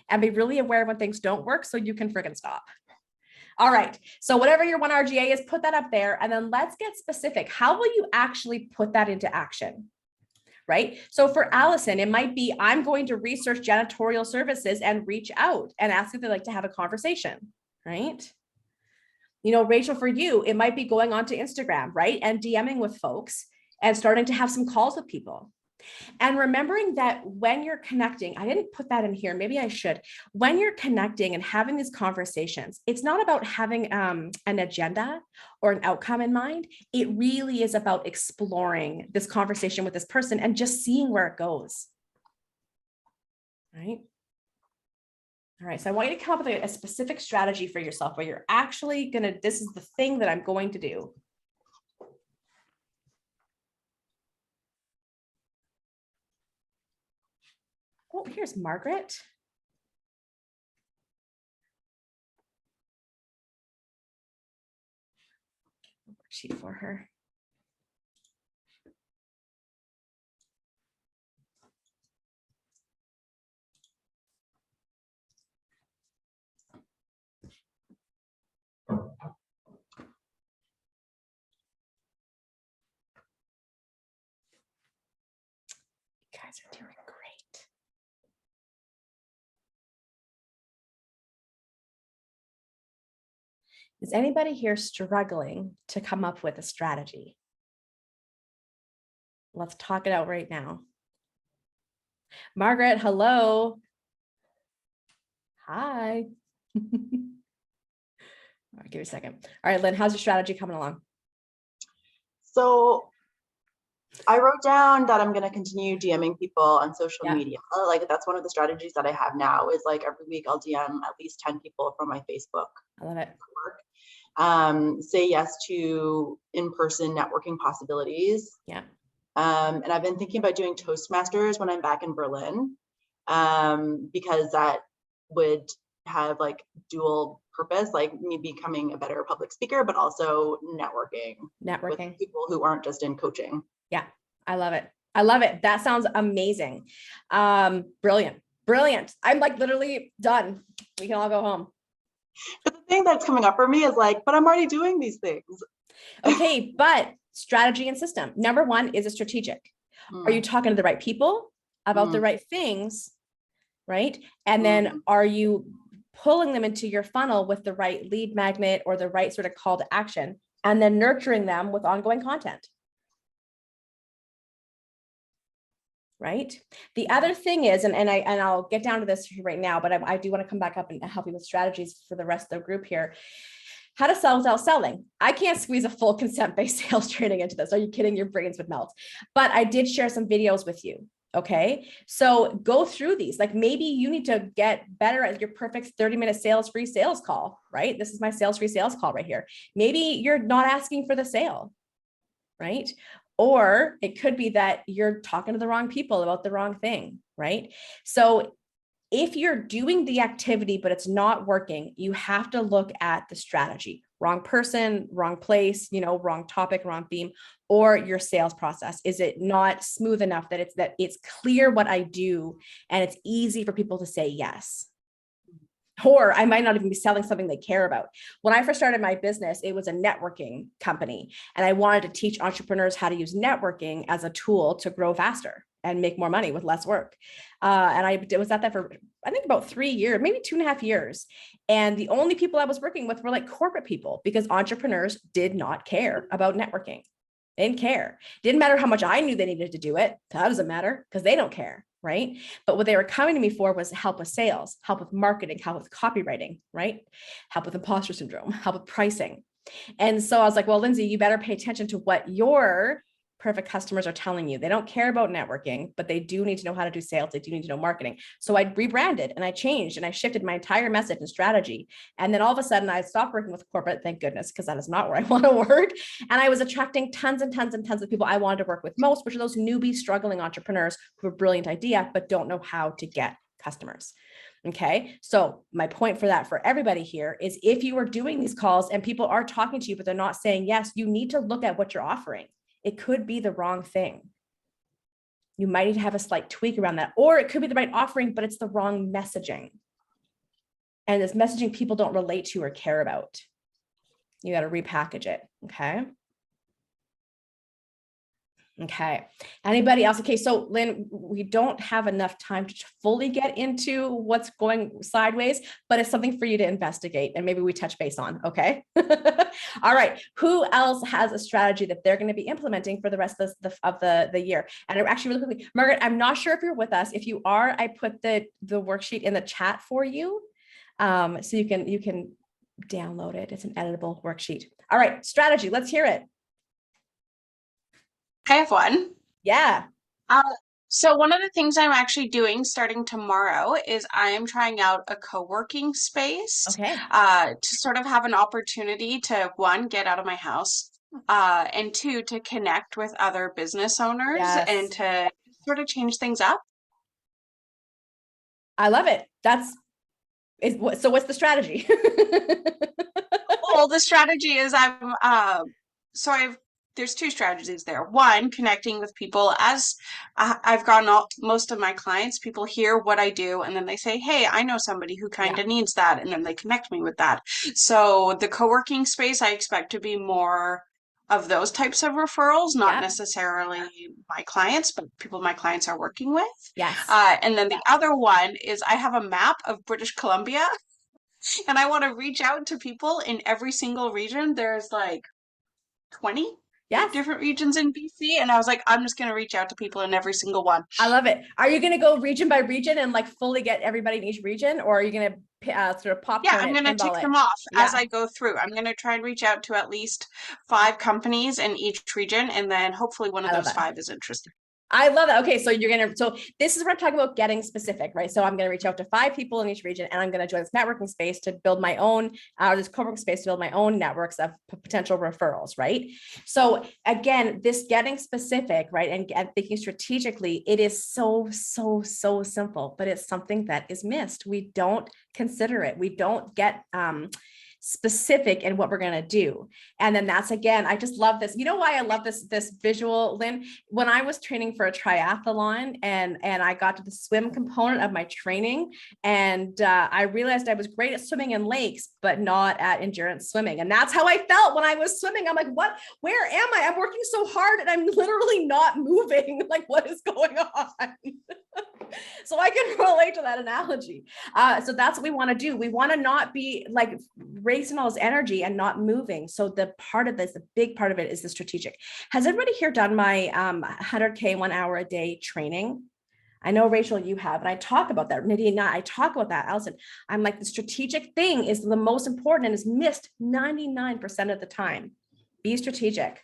A: and be really aware when things don't work so you can friggin' stop. All right. So whatever your 1RGA is, put that up there. And then let's get specific. How will you actually put that into action? Right? So for Allison, it might be, I'm going to research janitorial services and reach out and ask if they'd like to have a conversation, right? You know, Rachel, for you, it might be going onto Instagram, right? And DMing with folks and starting to have some calls with people. And remembering that when you're connecting, I didn't put that in here, maybe I should. When you're connecting and having these conversations, it's not about having an agenda or an outcome in mind. It really is about exploring this conversation with this person and just seeing where it goes. Right? All right, so I want you to come up with a specific strategy for yourself where you're actually gonna, this is the thing that I'm going to do. Oh, here's Margaret. Worksheet for her. You guys are doing great. Is anybody here struggling to come up with a strategy? Let's talk it out right now. Margaret, hello. Hi. All right, give me a second. All right, Lynn, how's your strategy coming along?
B: So I wrote down that I'm going to continue DMing people on social
A: Yeah.
B: media. Like that's one of the strategies that I have now is like every week I'll DM at least 10 people from my Facebook.
A: I love it.
B: Say yes to in-person networking possibilities.
A: Yeah.
B: And I've been thinking about doing Toastmasters when I'm back in Berlin, because that would have like dual purpose, like me becoming a better public speaker, but also networking with people who aren't just in coaching.
A: Yeah, I love it. I love it. That sounds amazing. Brilliant. Brilliant. I'm like literally done. We can all go home.
B: But the thing that's coming up for me is like, but I'm already doing these things.
A: Okay, but strategy and system. Number one is a strategic. Are you talking to the right people about the right things, right? And then are you pulling them into your funnel with the right lead magnet or the right sort of call to action, and then nurturing them with ongoing content? Right. The other thing is, and I'll get down to this right now, but I do want to come back up and help you with strategies for the rest of the group here. How to sell without selling. I can't squeeze a full consent-based sales training into this. Are you kidding? Your brains would melt. But I did share some videos with you. Okay. So go through these. Like maybe you need to get better at your perfect 30-minute free sales call, right? This is my free sales call right here. Maybe you're not asking for the sale, right? Or it could be that you're talking to the wrong people about the wrong thing, right? So if you're doing the activity, but it's not working, you have to look at the strategy. Wrong person, wrong place, wrong topic, wrong theme, or your sales process. Is it not smooth enough that it's clear what I do and it's easy for people to say yes? Or I might not even be selling something they care about. When I first started my business, it was a networking company, and I wanted to teach entrepreneurs how to use networking as a tool to grow faster and make more money with less work. And I was at that for, I think, about 3 years, maybe 2.5 years. And the only people I was working with were like corporate people, because entrepreneurs did not care about networking. They didn't care. Didn't matter how much I knew they needed to do it. That doesn't matter because they don't care. Right. But what they were coming to me for was help with sales, help with marketing, help with copywriting, right? Help with imposter syndrome, help with pricing. And so I was like, well, Lindsay, you better pay attention to what your perfect customers are telling you. They don't care about networking, but they do need to know how to do sales. They do need to know marketing. So I rebranded and I changed and I shifted my entire message and strategy. And then all of a sudden I stopped working with corporate, thank goodness, because that is not where I want to work. And I was attracting tons and tons and tons of people I wanted to work with most, which are those newbie struggling entrepreneurs who have a brilliant idea, but don't know how to get customers. Okay. So my point for that for everybody here is if you are doing these calls and people are talking to you, but they're not saying yes, you need to look at what you're offering. It could be the wrong thing. You might need to have a slight tweak around that, or it could be the right offering, but it's the wrong messaging. and it's messaging people don't relate to or care about. You got to repackage it. Okay. Okay. Anybody else? Okay. So Lynn, we don't have enough time to fully get into what's going sideways, but it's something for you to investigate and maybe we touch base on. Okay. All right. Who else has a strategy that they're going to be implementing for the rest of the year? And actually really quickly, Margaret, I'm not sure if you're with us. If you are, I put the worksheet in the chat for you. So you can download it. It's an editable worksheet. All right. Strategy. Let's hear it.
C: I have one.
A: Yeah.
C: So one of the things I'm actually doing starting tomorrow is I am trying out a co-working space
A: Okay.
C: to sort of have an opportunity to, one, get out of my house, and two, to connect with other business owners
A: Yes.
C: and to sort of change things up.
A: I love it. So what's the strategy?
C: Well, the strategy is there's two strategies there. One, connecting with people. As I've gotten most of my clients, people hear what I do and then they say, hey, I know somebody who kind of needs that. And then they connect me with that. So the co-working space, I expect to be more of those types of referrals, not necessarily my clients, but people my clients are working with.
A: Yes.
C: And then the other one is I have a map of British Columbia and I want to reach out to people in every single region. There's like 20 different regions in BC. And I was like, I'm just going to reach out to people in every single one.
A: I love it. Are you going to go region by region and like fully get everybody in each region, or are you going to sort of popcorn
C: Yeah, I'm going to tick them off as I go through. I'm going to try and reach out to at least 5 companies in each region. And then hopefully one of those 5 is interested.
A: I love that. Okay. So this is where I'm talking about getting specific, right? So I'm going to reach out to 5 people in each region and I'm going to join this networking space to build my own, this co-working space to build my own networks of potential referrals, right? So again, this getting specific, right? And thinking strategically, it is so simple, but it's something that is missed. We don't consider it. We don't get, specific in what we're going to do. And then that's, again, I just love this. You know why I love this visual, Lynn? When I was training for a triathlon and I got to the swim component of my training, and I realized I was great at swimming in lakes, but not at endurance swimming. And that's how I felt when I was swimming. I'm like, where am I? I'm working so hard and I'm literally not moving. Like, what is going on? So I can relate to that analogy. So that's what we want to do. We want to not be like racing all this energy and not moving. So the big part of it is the strategic. Has everybody here done my 100K 1 hour a day training? I know, Rachel, you have, and I talk about that. Nadine, I talk about that. Allison, I'm like, the strategic thing is the most important and is missed 99% of the time. Be strategic.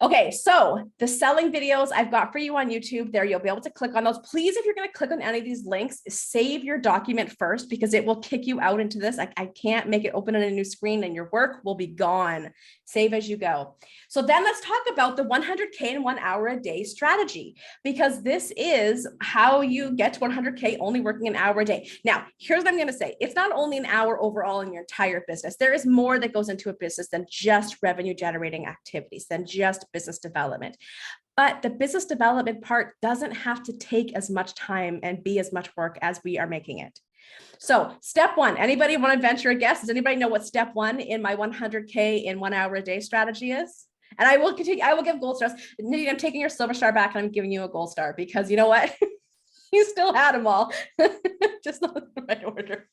A: Okay, so the selling videos I've got for you on YouTube there, you'll be able to click on those. Please, if you're going to click on any of these links, save your document first because it will kick you out into this. I can't make it open on a new screen and your work will be gone. Save as you go. So then let's talk about the 100K in 1 hour a day strategy, because this is how you get to 100K only working an hour a day. Now, here's what I'm going to say. It's not only an hour overall in your entire business. There is more that goes into a business than just revenue generating activities, than just business development. But the business development part doesn't have to take as much time and be as much work as we are making it. So step 1, anybody want to venture a guess? Does anybody know what step 1 in my 100K in 1 hour a day strategy is? And I will continue, I will give gold stars. Nadine, I'm taking your silver star back and I'm giving you a gold star because you know what? You still had them all, just not in the right order.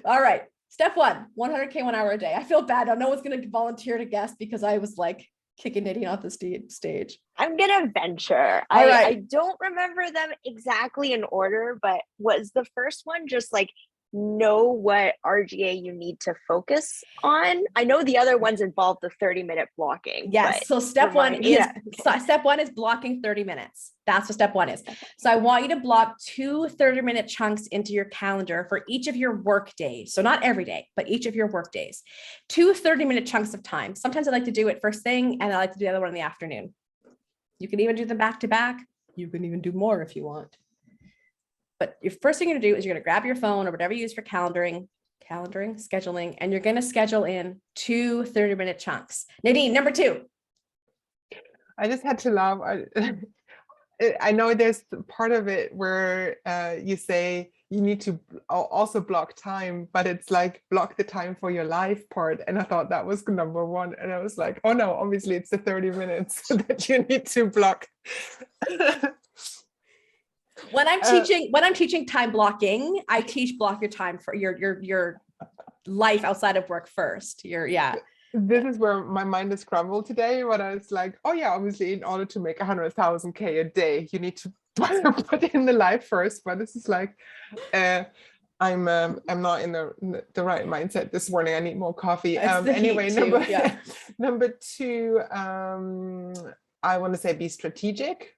A: All right. Step 1, 100K 1 hour a day. I feel bad. No one's going to volunteer to guess because I was like kicking Nadine off the stage.
D: I'm going to venture.
A: All right.
D: I don't remember them exactly in order, but was the first one just like know what RGA you need to focus on? I know the other ones involve the 30-minute blocking.
A: Yes. So step 1 is blocking 30 minutes. That's what step 1 is. So I want you to block 2 30-minute chunks into your calendar for each of your work days. So not every day, but each of your work days. 2 30-minute chunks of time. Sometimes I like to do it first thing and I like to do the other one in the afternoon. You can even do them back to back. You can even do more if you want. But your first thing you're gonna do is you're gonna grab your phone or whatever you use for calendaring, scheduling, and you're gonna schedule in 2 30-minute chunks. Nadine, number 2.
E: I just had to laugh. I know there's part of it where you say you need to also block time, but it's like block the time for your life part. And I thought that was number one. And I was like, oh no, obviously it's the 30 minutes that you need to block.
A: When I'm teaching time blocking, I teach block your time for your life outside of work first.
E: This is where my mind is crumbled today, when I was like, oh yeah, obviously in order to make 100,000 K a day, you need to put in the life first. But this is like, I'm not in the right mindset this morning. I need more coffee. Anyway, number two, I want to say be strategic.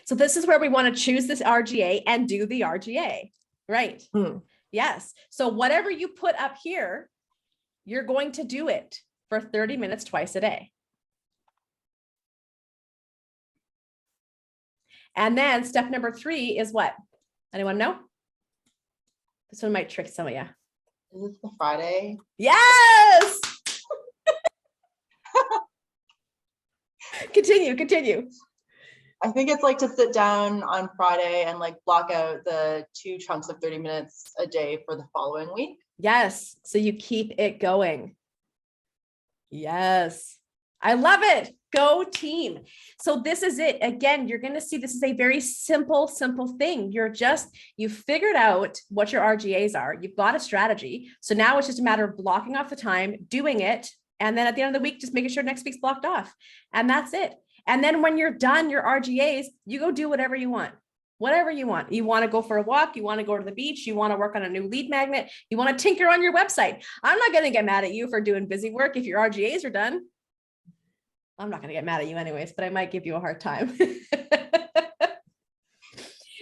A: So this is where we want to choose this RGA and do the RGA, right? Yes. So whatever you put up here, you're going to do it for 30 minutes twice a day. And then step number 3 is what? Anyone know? This one might trick some of you.
B: Is this the Friday?
A: Yes. Continue.
B: I think it's like to sit down on Friday and like block out the 2 chunks of 30 minutes a day for the following week.
A: Yes. So you keep it going. Yes. I love it. Go team. So this is it. Again, you're going to see this is a very simple thing. You figured out what your RGAs are. You've got a strategy. So now it's just a matter of blocking off the time, doing it. And then at the end of the week, just making sure next week's blocked off. And that's it. And then when you're done your RGAs, you go do whatever you want. Whatever you want. You want to go for a walk. You want to go to the beach. You want to work on a new lead magnet. You want to tinker on your website. I'm not going to get mad at you for doing busy work if your RGAs are done. I'm not going to get mad at you anyways, but I might give you a hard time.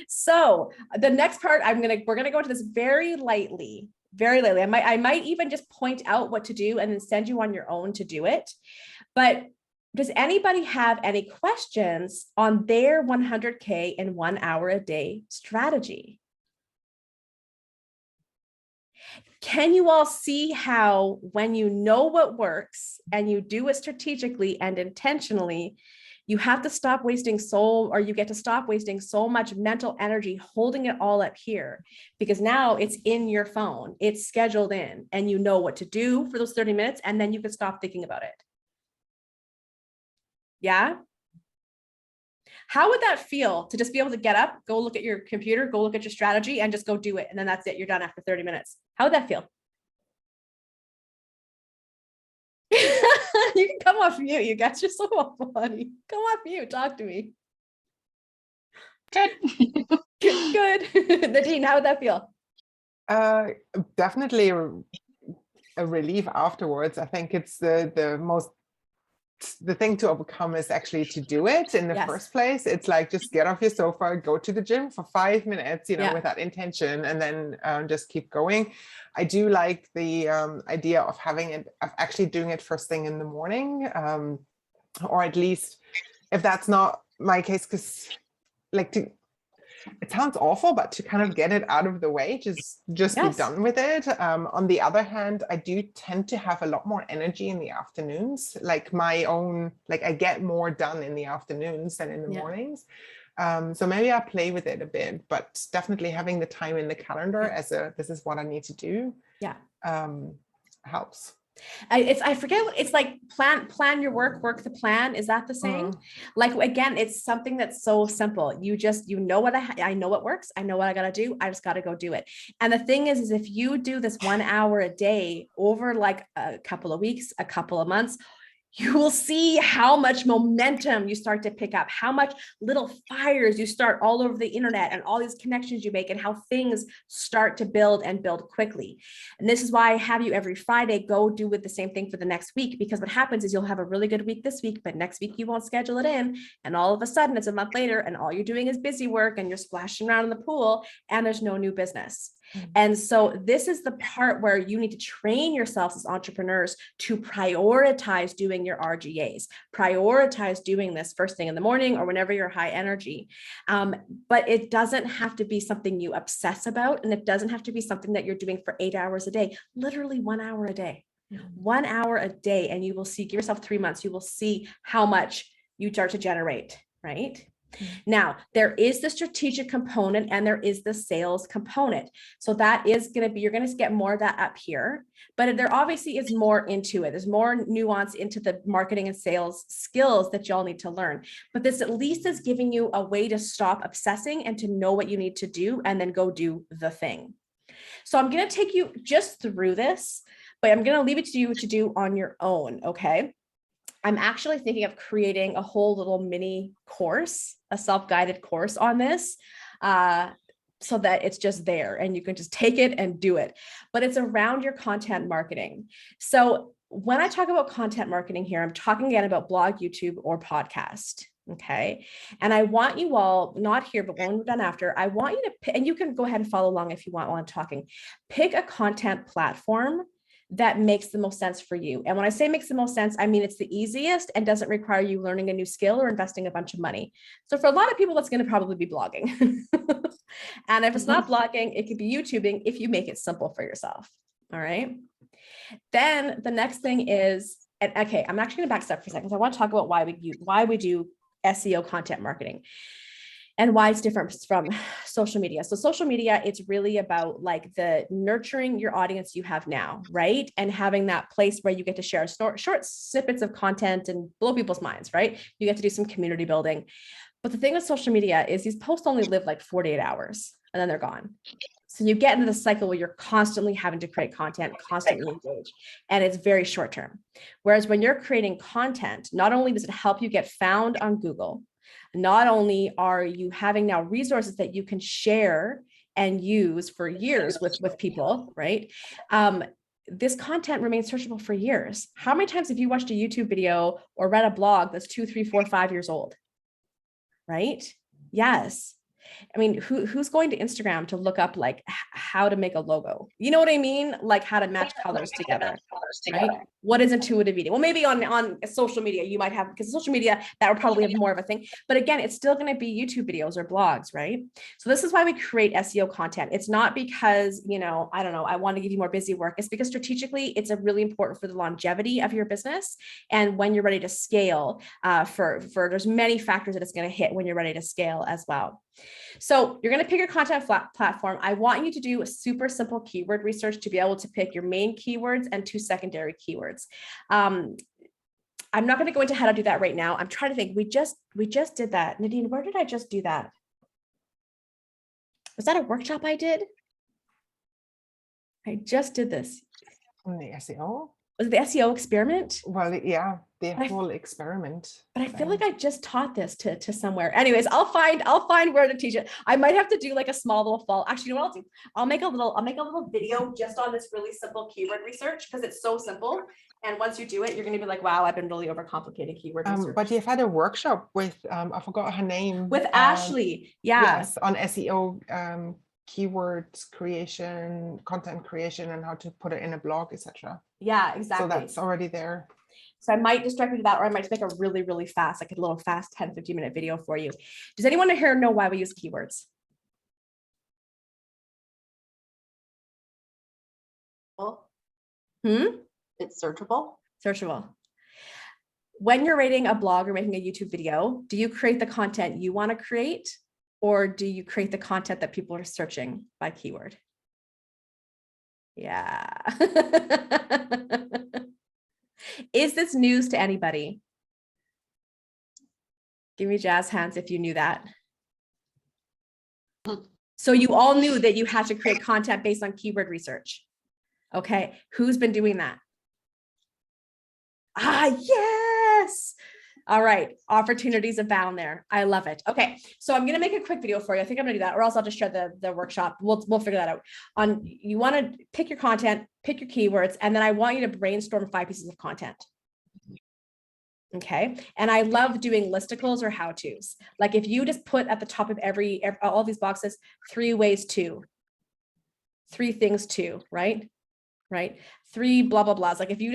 A: So the next part, we're going to go into this very lightly. I might even just point out what to do and then send you on your own to do it. But does anybody have any questions on their 100K in 1 hour a day strategy? Can you all see how when you know what works and you do it strategically and intentionally, you get to stop wasting so much mental energy holding it all up here, because now it's in your phone, it's scheduled in, and you know what to do for those 30 minutes, and then you can stop thinking about it. Yeah. How would that feel to just be able to get up, go look at your computer, go look at your strategy, and just go do it? And then that's it. You're done after 30 minutes. How would that feel? You can come off mute. You guys are so funny. Come off mute. Talk to me.
C: Good.
A: Good. Nadine, how would that feel?
E: Definitely a relief afterwards. I think it's the thing to overcome is actually to do it in the first place. It's like, just get off your sofa, go to the gym for 5 minutes, with that intention, and then just keep going. I do like the idea of actually doing it first thing in the morning, or at least if that's not my case, because it sounds awful, but to kind of get it out of the way, just be done with it. On the other hand, I do tend to have a lot more energy in the afternoons, I get more done in the afternoons than in the mornings. So maybe I play with it a bit, but definitely having the time in the calendar as this is what I need to do. Helps.
A: I forget what it's like. Plan your work the plan. Is that the saying? Again, it's something that's so simple. You know what I know what works. I know what I got to do. I just got to go do it. And the thing is if you do this 1 hour a day over like a couple of weeks, a couple of months, you will see how much momentum you start to pick up, how much little fires you start all over the internet, and all these connections you make, and how things start to build and build quickly. And this is why I have you every Friday go do with the same thing for the next week, because what happens is you'll have a really good week this week, but next week you won't schedule it in. And all of a sudden it's a month later and all you're doing is busy work and you're splashing around in the pool and there's no new business. And so this is the part where you need to train yourselves as entrepreneurs to prioritize doing your RGAs, prioritize doing this first thing in the morning or whenever you're high energy. But it doesn't have to be something you obsess about, and it doesn't have to be something that you're doing for 8 hours a day, literally 1 hour a day, 1 hour a day. And you will see, give yourself 3 months, you will see how much you start to generate, right? Now, there is the strategic component and there is the sales component. So that is going to be, you're going to get more of that up here, but there obviously is more into it. There's more nuance into the marketing and sales skills that y'all need to learn. But this at least is giving you a way to stop obsessing and to know what you need to do and then go do the thing. So I'm going to take you just through this, but I'm going to leave it to you to do on your own. Okay. I'm actually thinking of creating a whole little mini course, a self-guided course on this, so that it's just there and you can just take it and do it. But it's around your content marketing. So when I talk about content marketing here, I'm talking again about blog, YouTube, or podcast. Okay. And I want you all, not here, but when we're done after, I want you to pick, and you can go ahead and follow along if you want while I'm talking, pick a content platform that makes the most sense for you. And when I say makes the most sense, I mean, it's the easiest and doesn't require you learning a new skill or investing a bunch of money. So for a lot of people, that's going to probably be blogging. And if it's not blogging, it could be YouTubing if you make it simple for yourself. All right. Then the next thing is, and okay, I'm actually going to back step for a second because I want to talk about why we do SEO content marketing and why it's different from social media. So social media, it's really about like the nurturing your audience you have now, right? And having that place where you get to share short snippets of content and blow people's minds, right? You get to do some community building. But the thing with social media is these posts only live like 48 hours and then they're gone. So you get into the cycle where you're constantly having to create content, constantly engage, and it's very short term. Whereas when you're creating content, not only does it help you get found on Google, not only are you having now resources that you can share and use for years with people, right? This content remains searchable for years. How many times have you watched a YouTube video or read a blog that's 2, 3, 4, 5 years old? Right? Yes. I mean, who's going to Instagram to look up like how to make a logo? You know what I mean? Like how to match colors together, right? What is intuitive eating? Well, maybe on social media, you might have, because social media, that would probably have more of a thing. But again, it's still going to be YouTube videos or blogs, right? So this is why we create SEO content. It's not because, you know, I don't know, I want to give you more busy work. It's because strategically, it's a really important for the longevity of your business. And when you're ready to scale, there's many factors that it's going to hit when you're ready to scale as well. So you're going to pick your content platform. I want you to do a super simple keyword research to be able to pick your main keywords and 2 secondary keywords. I'm not going to go into how to do that right now. I'm trying to think. We just did that. Nadine, where did I just do that? Was that a workshop I did? I just did this.
E: On the SEO?
A: Was it the SEO experiment?
E: Well, yeah, the whole experiment.
A: But I feel like I just taught this to somewhere. Anyways, I'll find where to teach it. I might have to do like a small little fall. Actually, you know what I'll do? I'll make a little video just on this really simple keyword research because it's so simple. And once you do it, you're going to be like, wow, I've been really overcomplicating keyword research.
E: But you've had a workshop with, I forgot her name.
A: With Ashley. Yeah.
E: Yes, on SEO, keywords creation, content creation, and how to put it in a blog, etc.
A: Yeah, exactly.
E: So that's already there.
A: So I might just direct you to that, or I might just make a really, really fast, like a little fast 10, 15 minute video for you. Does anyone here know why we use keywords?
B: It's searchable.
A: Searchable. When you're writing a blog or making a YouTube video, do you create the content you want to create, or do you create the content that people are searching by keyword? Yeah. Is this news to anybody? Give me jazz hands if you knew that. So you all knew that you had to create content based on keyword research. Okay, who's been doing that? Ah, yes. All right, opportunities abound there. I love it. Okay, so I'm gonna make a quick video for you. I think I'm gonna do that, or else I'll just share the workshop. We'll figure that out. You want to pick your content, pick your keywords, and then I want you to brainstorm 5 pieces of content. Okay, and I love doing listicles or how-tos. Like if you just put at the top of all these boxes, 3 ways to, 3 things to, right? 3 blah blah blahs. Like if you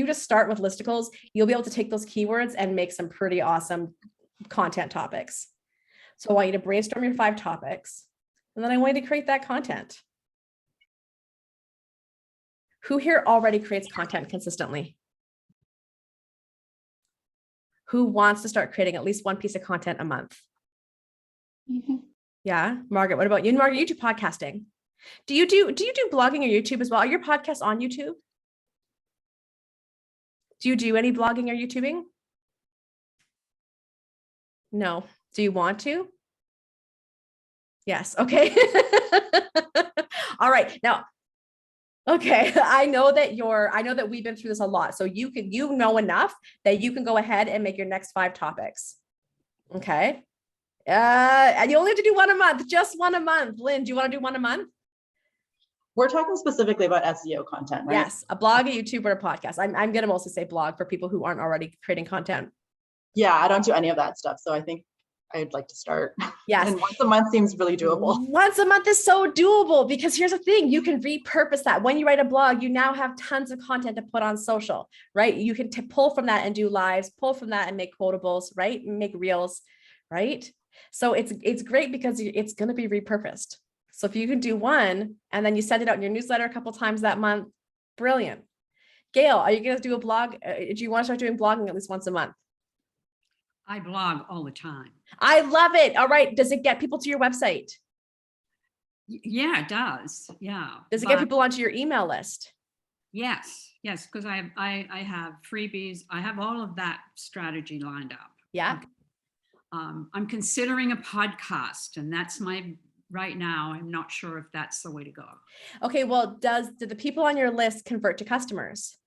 A: just start with listicles, you'll be able to take those keywords and make some pretty awesome content topics. So I want you to brainstorm your 5 topics, and then I want you to create that content. Who here already creates content consistently? Who wants to start creating at least 1 piece of content a month? Yeah. Margaret, what about you? Margaret, you do podcasting. Do you do blogging or YouTube as well? Are your podcasts on YouTube? Do you do any blogging or YouTubing? No. Do you want to? Yes. Okay. All right. Now, okay. I know that we've been through this a lot. So you know enough that you can go ahead and make your next 5 topics. Okay. And you only have to do one a month, just one a month. Lynn, do you want to do one a month?
B: We're talking specifically about SEO content, right?
A: Yes. A blog, a YouTube, or a podcast. I'm going to mostly say blog for people who aren't already creating content.
B: Yeah, I don't do any of that stuff. So I think I'd like to start.
A: Yes.
B: And once a month seems really doable.
A: Once a month is so doable because here's the thing, you can repurpose that. When you write a blog, you now have tons of content to put on social, right? You can pull from that and do lives, pull from that and make quotables, right? Make reels, right? So it's great because it's going to be repurposed. So if you can do one and then you send it out in your newsletter a couple times that month, brilliant. Gail, are you going to do a blog? Do you want to start doing blogging at least once a month?
F: I blog all the time.
A: I love it. All right. Does it get people to your website?
F: Yeah, it does. Yeah.
A: Does it get
F: But-
A: people onto your email list?
F: Yes, because I have freebies. I have all of that strategy lined up.
A: Yeah.
F: I'm considering a podcast, and that's right now. I'm not sure if that's the way to go.
A: Okay. Well, do the people on your list convert to customers?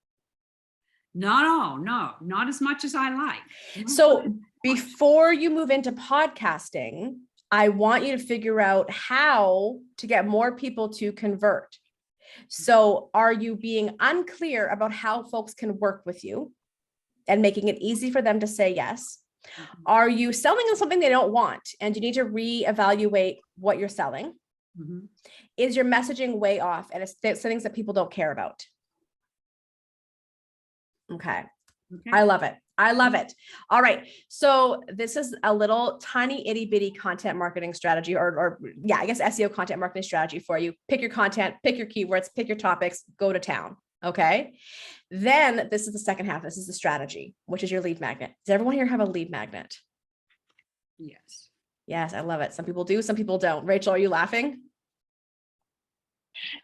F: No, not as much as I like.
A: So before you move into podcasting, I want you to figure out how to get more people to convert. So are you being unclear about how folks can work with you and making it easy for them to say yes? Are you selling them something they don't want and you need to reevaluate what you're selling?
F: Mhm.
A: Is your messaging way off and it's things that people don't care about? Okay.
F: Okay.
A: I love it. I love it. All right. So this is a little tiny itty bitty content marketing strategy or yeah, I guess SEO content marketing strategy for you. Pick your content, pick your keywords, pick your topics, go to town. Okay. Then this is the second half. This is the strategy, which is your lead magnet. Does everyone here have a lead magnet?
F: Yes.
A: Yes. I love it. Some people do, some people don't. Rachel, are you laughing?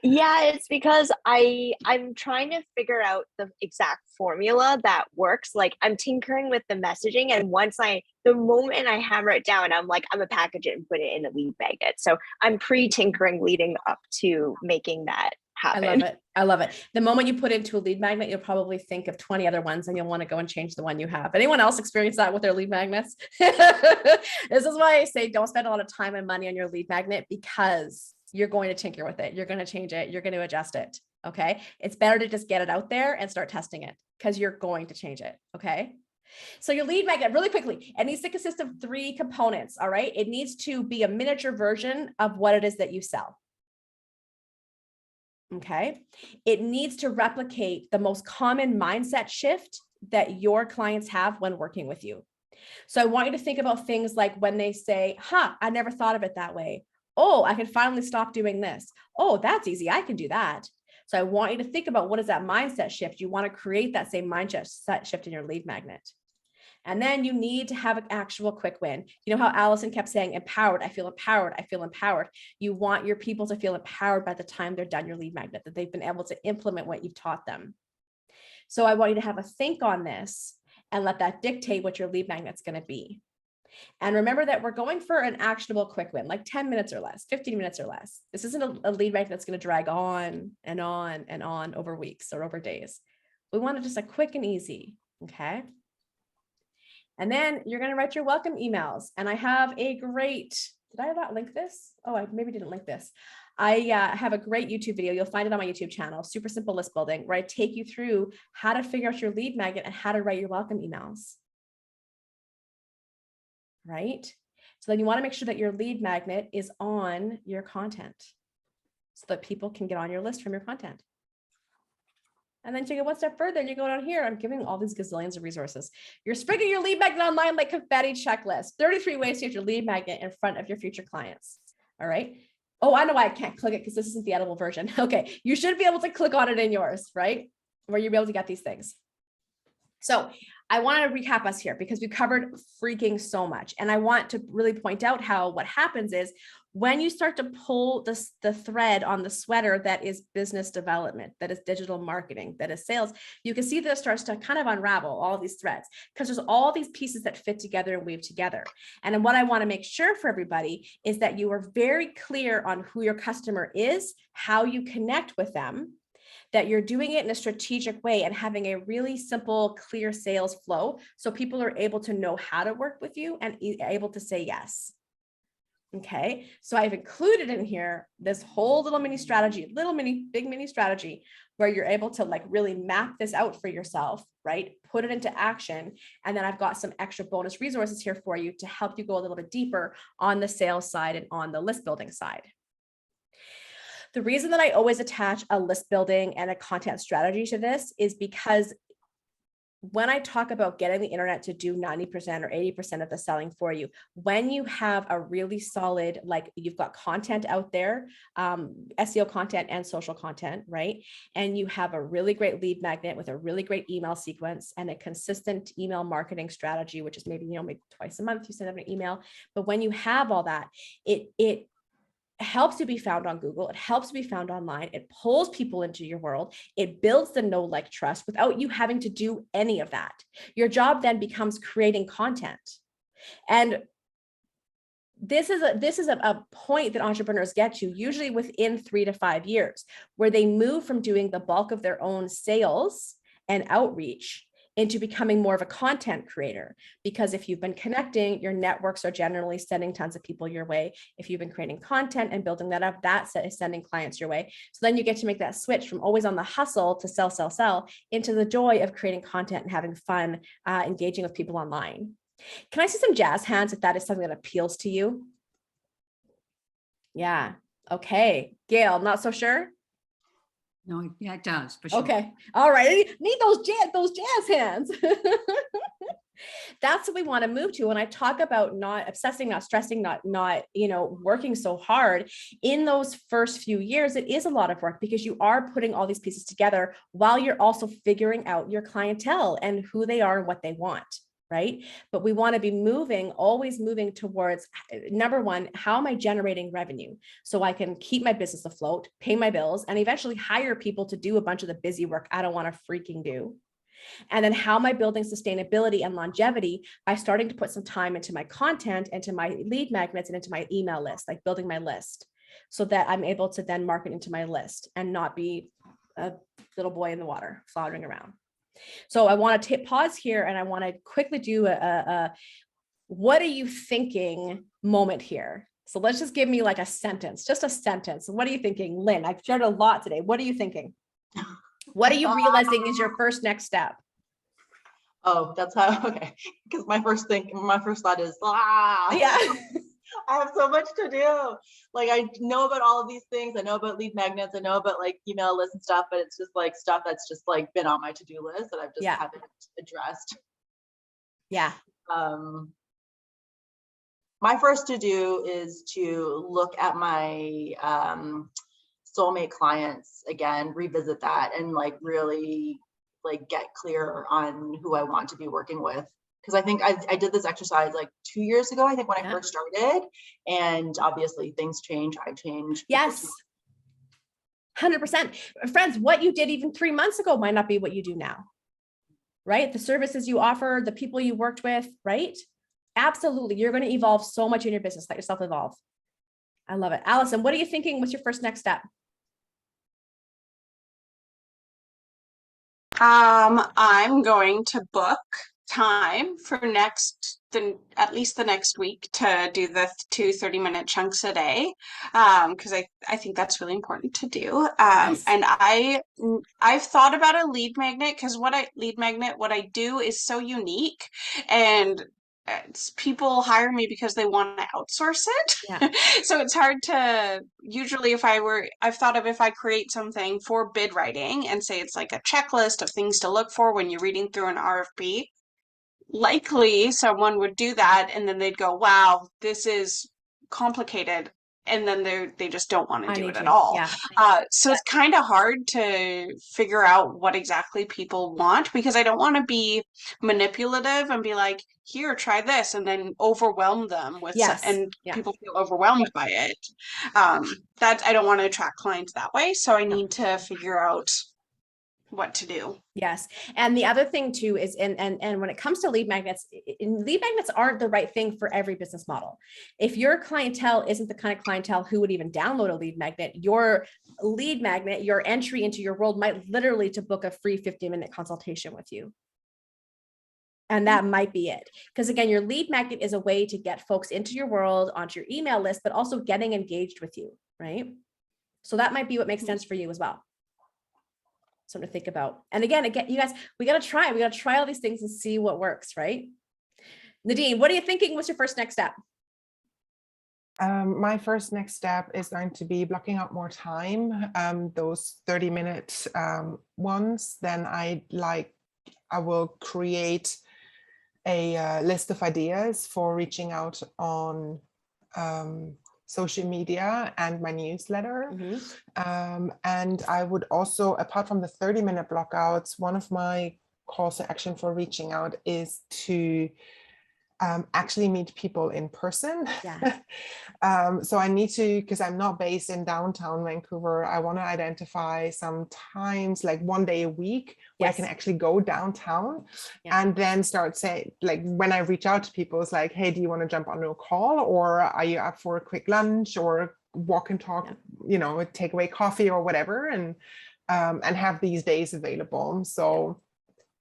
D: Yeah, it's because I'm trying to figure out the exact formula that works. Like I'm tinkering with the messaging, and the moment I hammer it down, I'm gonna package it and put it in a lead magnet. So I'm pre-tinkering leading up to making that happen.
A: I love it. I love it. The moment you put into a lead magnet, you'll probably think of 20 other ones and you'll want to go and change the one you have. Anyone else experience that with their lead magnets? This is why I say don't spend a lot of time and money on your lead magnet because you're going to tinker with it. You're going to change it. You're going to adjust it. Okay. It's better to just get it out there and start testing it because you're going to change it. Okay. So your lead magnet, really quickly, it needs to consist of 3 components. All right. It needs to be a miniature version of what it is that you sell. Okay. It needs to replicate the most common mindset shift that your clients have when working with you. So I want you to think about things like when they say, I never thought of it that way. Oh, I can finally stop doing this. Oh, that's easy. I can do that. So I want you to think about what is that mindset shift. You want to create that same mindset shift in your lead magnet. And then you need to have an actual quick win. You know how Allison kept saying empowered, I feel empowered, I feel empowered. You want your people to feel empowered by the time they're done your lead magnet, that they've been able to implement what you've taught them. So I want you to have a think on this and let that dictate what your lead magnet's going to be. And remember that we're going for an actionable quick win, like 10 minutes or less, 15 minutes or less. This isn't a lead magnet that's going to drag on and on and on over weeks or over days. We want it just a quick and easy. Okay. And then you're going to write your welcome emails. And I have a great, did I not link this? Oh, I maybe didn't link this. I have a great YouTube video. You'll find it on my YouTube channel, Super Simple List Building, where I take you through how to figure out your lead magnet and how to write your welcome emails. Right? So then you want to make sure that your lead magnet is on your content so that people can get on your list from your content. And then you go one step further and you go down here. I'm giving all these gazillions of resources. You're sprinkling your lead magnet online like confetti checklist. 33 ways to get your lead magnet in front of your future clients. All right. Oh, I know why I can't click it because this isn't the editable version. Okay. You should be able to click on it in yours, right? Where you'll be able to get these things. So I want to recap us here because we covered freaking so much. And I want to really point out how what happens is when you start to pull the thread on the sweater that is business development, that is digital marketing, that is sales, you can see that it starts to kind of unravel all these threads because there's all these pieces that fit together and weave together. And then what I want to make sure for everybody is that you are very clear on who your customer is, how you connect with them, that you're doing it in a strategic way and having a really simple, clear sales flow. So people are able to know how to work with you and able to say yes. Okay, so I've included in here this whole little mini strategy, big mini strategy, where you're able to like really map this out for yourself, right? Put it into action. And then I've got some extra bonus resources here for you to help you go a little bit deeper on the sales side and on the list building side. The reason that I always attach a list building and a content strategy to this is because when I talk about getting the internet to do 90% or 80% of the selling for you, when you have a really solid, like you've got content out there, SEO content and social content, right? And you have a really great lead magnet with a really great email sequence and a consistent email marketing strategy, which is maybe, maybe twice a month you send out an email. But when you have all that, it helps to be found on Google. It helps to be found online. It pulls people into your world. It builds the know, like, trust without you having to do any of that. Your job then becomes creating content. And this is a point that entrepreneurs get to usually within 3 to 5 years, where they move from doing the bulk of their own sales and outreach into becoming more of a content creator. Because if you've been connecting, your networks are generally sending tons of people your way. If you've been creating content and building that up, that is sending clients your way. So then you get to make that switch from always on the hustle to sell into the joy of creating content and having fun, engaging with people online. Can I see some jazz hands if that is something that appeals to you? Yeah. Okay. Gail, not so sure?
F: No, yeah, it does, for sure.
A: Okay. All right. I need those jazz hands. That's what we want to move to. When I talk about not obsessing, not stressing, not working so hard in those first few years, it is a lot of work because you are putting all these pieces together while you're also figuring out your clientele and who they are and what they want. Right? But we want to be always moving towards, number one, how am I generating revenue so I can keep my business afloat, pay my bills, and eventually hire people to do a bunch of the busy work I don't want to freaking do. And then how am I building sustainability and longevity by starting to put some time into my content, into my lead magnets, and into my email list, like building my list so that I'm able to then market into my list and not be a little boy in the water floundering around. So I want to pause here and I want to quickly do a what are you thinking moment here. So let's just give me like a sentence, just a sentence. What are you thinking? Lynn, I've shared a lot today. What are you thinking? What are you realizing is your first next step?
B: Oh, that's how, okay. Because my first thought is,
A: Yeah.
B: I have so much to do. Like, I know about all of these things. I know about lead magnets. I know about like email lists and stuff, but it's just like stuff that's just like been on my to-do list that I've just haven't addressed.
A: Yeah.
B: My first to do is to look at my soulmate clients again, revisit that, and like really like get clear on who I want to be working with. Because I think I did this exercise like 2 years ago, I think, when I first started, and obviously things change, I change.
A: Yes. 100%. Friends, what you did even 3 months ago might not be what you do now, right? The services you offer, the people you worked with, right? Absolutely. You're going to evolve so much in your business. Let yourself evolve. I love it. Allison, what are you thinking? What's your first next step?
C: I'm going to book time for at least the next week to do the 2 30-minute chunks a day, because I think that's really important to do.
A: Nice.
C: And I've thought about a lead magnet, because what I do is so unique, and people hire me because they want to outsource it.
A: Yeah.
C: So it's hard to, usually I've thought of if I create something for bid writing and say it's like a checklist of things to look for when you're reading through an RFP, likely someone would do that and then they'd go, wow, this is complicated. and then they just don't want to
A: I
C: do
A: need
C: it at
A: to,
C: all.
A: yeah.
C: So it's kind of hard to figure out what exactly people want, because I don't want to be manipulative and be like, here, try this, and then overwhelm them with
A: Yes,
C: and
A: yeah.
C: people feel overwhelmed by it. That I don't want to attract clients that way. So I need to figure out what to do.
A: Yes. And the other thing too is, and when it comes to lead magnets, lead magnets aren't the right thing for every business model. If your clientele isn't the kind of clientele who would even download a lead magnet, your lead magnet, your entry into your world might literally to book a free 50-minute consultation with you. And that might be it. Because again, your lead magnet is a way to get folks into your world, onto your email list, but also getting engaged with you, right? So that might be what makes sense for you as well. Something to think about. And again, you guys, we got to try all these things and see what works, right? Nadine, what are you thinking? What's your first next step?
E: My first next step is going to be blocking out more time, those 30-minute ones. Then I will create a list of ideas for reaching out on social media and my newsletter. And I would also, apart from the 30-minute blockouts, one of my calls to action for reaching out is to actually meet people in person.
A: Yeah.
E: So I need to, because I'm not based in downtown Vancouver, I want to identify some times, like one day a week, where I can actually go downtown and then start saying, like, when I reach out to people, it's like, hey, do you want to jump on a call, or are you up for a quick lunch or walk and talk, you know, take away coffee or whatever, and have these days available. So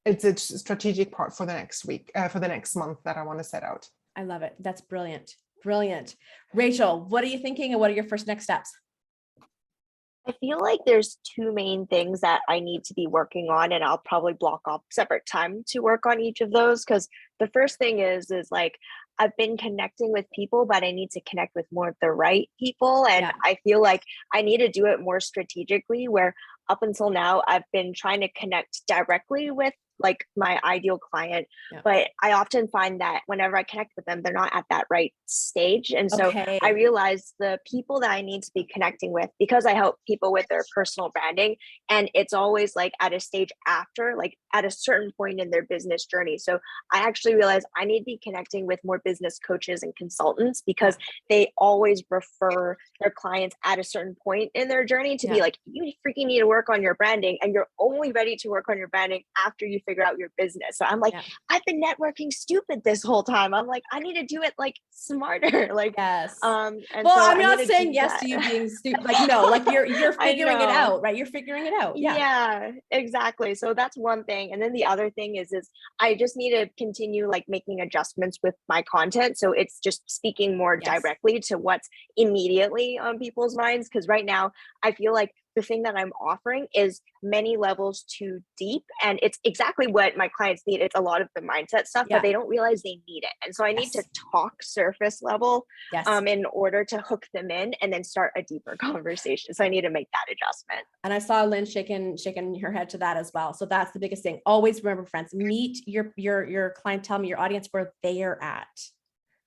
E: it's a strategic part for the next week, for the next month that I want to set out.
A: I love it. That's brilliant. Brilliant. Rachel, what are you thinking and what are your first next steps?
D: I feel like there's two main things that I need to be working on, and I'll probably block off separate time to work on each of those. Because the first thing is like, I've been connecting with people, but I need to connect with more of the right people. And I feel like I need to do it more strategically, where up until now, I've been trying to connect directly with like my ideal client, but I often find that whenever I connect with them, they're not at that right stage. And so I realize the people that I need to be connecting with, because I help people with their personal branding, and it's always like at a stage after, like at a certain point in their business journey. So I actually realize I need to be connecting with more business coaches and consultants, because they always refer their clients at a certain point in their journey to be like, you freaking need to work on your branding, and you're only ready to work on your branding after you figure out your business. So I'm like, I've been networking stupid this whole time. I'm like, I need to do it like smarter. Like, and
A: well,
D: so
A: I'm not saying yes to you being stupid. Like, no, like you're figuring it out, right? You're figuring it out.
D: Yeah, exactly. So that's one thing. And then the other thing is I just need to continue like making adjustments with my content. So it's just speaking more directly to what's immediately on people's minds. Because right now I feel like the thing that I'm offering is many levels too deep, and it's exactly what my clients need. It's a lot of the mindset stuff, but they don't realize they need it. And so I need to talk surface level in order to hook them in and then start a deeper conversation. So I need to make that adjustment.
A: And I saw Lynn shaking her head to that as well. So that's the biggest thing. Always remember, friends, meet your clientele, your audience where they are at,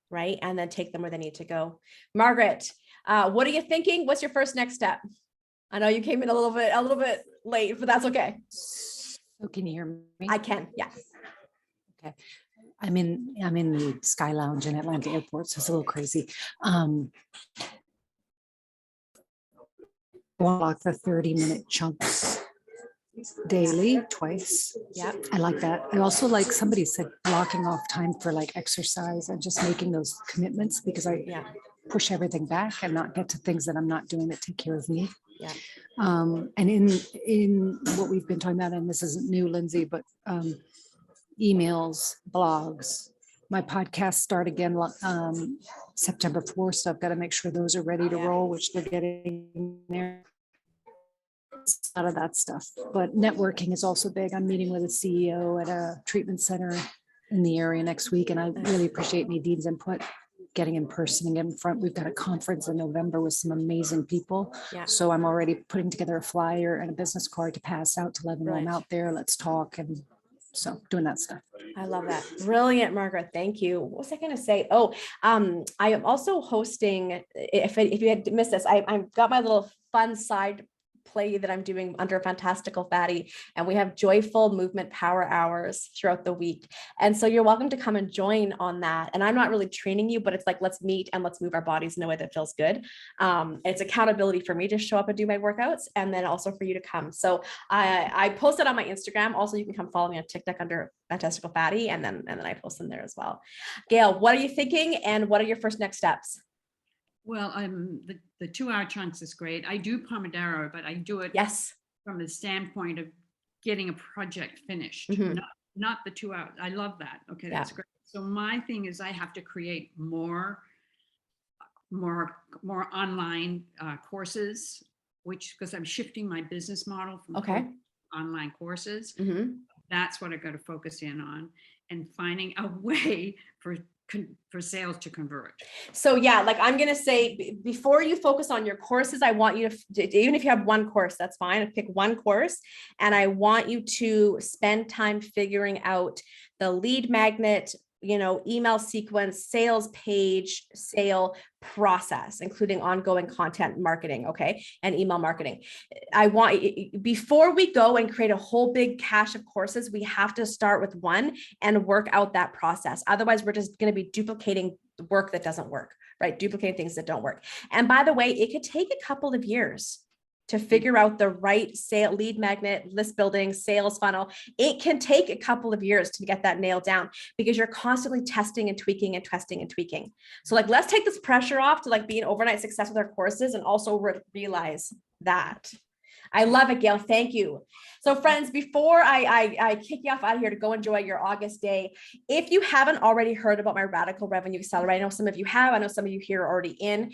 A: right? And then take them where they need to go. Margaret, what are you thinking? What's your first next step? I know you came in a little bit late, but that's okay.
G: So can you hear me?
A: I can, yes.
G: Okay. I'm in the Sky Lounge in Atlanta Airport, so it's a little crazy. Block the 30-minute chunks daily, twice.
A: Yeah,
G: I like that. I also like, somebody said, blocking off time for like exercise and just making those commitments, because I push everything back and not get to things that I'm not doing that take care of me.
A: Yeah.
G: And in what we've been talking about, and this isn't new, Lindsay, but emails, blogs, my podcasts start again September 4th, so I've got to make sure those are ready to roll, which they're getting there. A lot of that stuff, but networking is also big. I'm meeting with a CEO at a treatment center in the area next week, and I really appreciate Nadine's input. Getting in person and get in front. We've got a conference in November with some amazing people. So I'm already putting together a flyer and a business card to pass out to let them know I'm out there. Let's talk. And so doing that stuff.
A: I love that. Brilliant, Margaret. Thank you. What was I going to say? Oh, I am also hosting, if you had missed this, I've got my little fun side play that I'm doing under Fantastical Fatty, and we have joyful movement power hours throughout the week. And so you're welcome to come and join on that. And I'm not really training you, but it's like, let's meet and let's move our bodies in a way that feels good. It's accountability for me to show up and do my workouts, and then also for you to come. So I posted on my Instagram. Also, you can come follow me on TikTok under Fantastical Fatty, and then I post them there as well. Gail, what are you thinking, and what are your first next steps?
F: Well, the 2-hour chunks is great. I do Pomodoro, but I do it
A: Yes.
F: from the standpoint of getting a project finished,
A: Mhm.
F: not the 2 hours. I love that. Okay, that's great. So my thing is I have to create more online courses, which, because I'm shifting my business model from
A: Okay.
F: online courses.
A: Mhm.
F: That's what I got to focus in on, and finding a way for sales to convert.
A: So yeah, like I'm going to say, before you focus on your courses, I want you to, even if you have one course, that's fine. Pick one course, and I want you to spend time figuring out the lead magnet, email sequence, sales page, sale process, including ongoing content marketing, okay, and email marketing. I want, before we go and create a whole big cache of courses, we have to start with one and work out that process. Otherwise, we're just going to be duplicating the work that doesn't work, right? Duplicating things that don't work. And by the way, it could take a couple of years to figure out the right lead magnet, list building, sales funnel. It can take a couple of years to get that nailed down, because you're constantly testing and tweaking and testing and tweaking. So like, let's take this pressure off to like be an overnight success with our courses, and also realize that. I love it, Gail. Thank you. So friends, before I kick you off out of here to go enjoy your August day, if you haven't already heard about my Radical Revenue Accelerator, I know some of you have, I know some of you here are already in.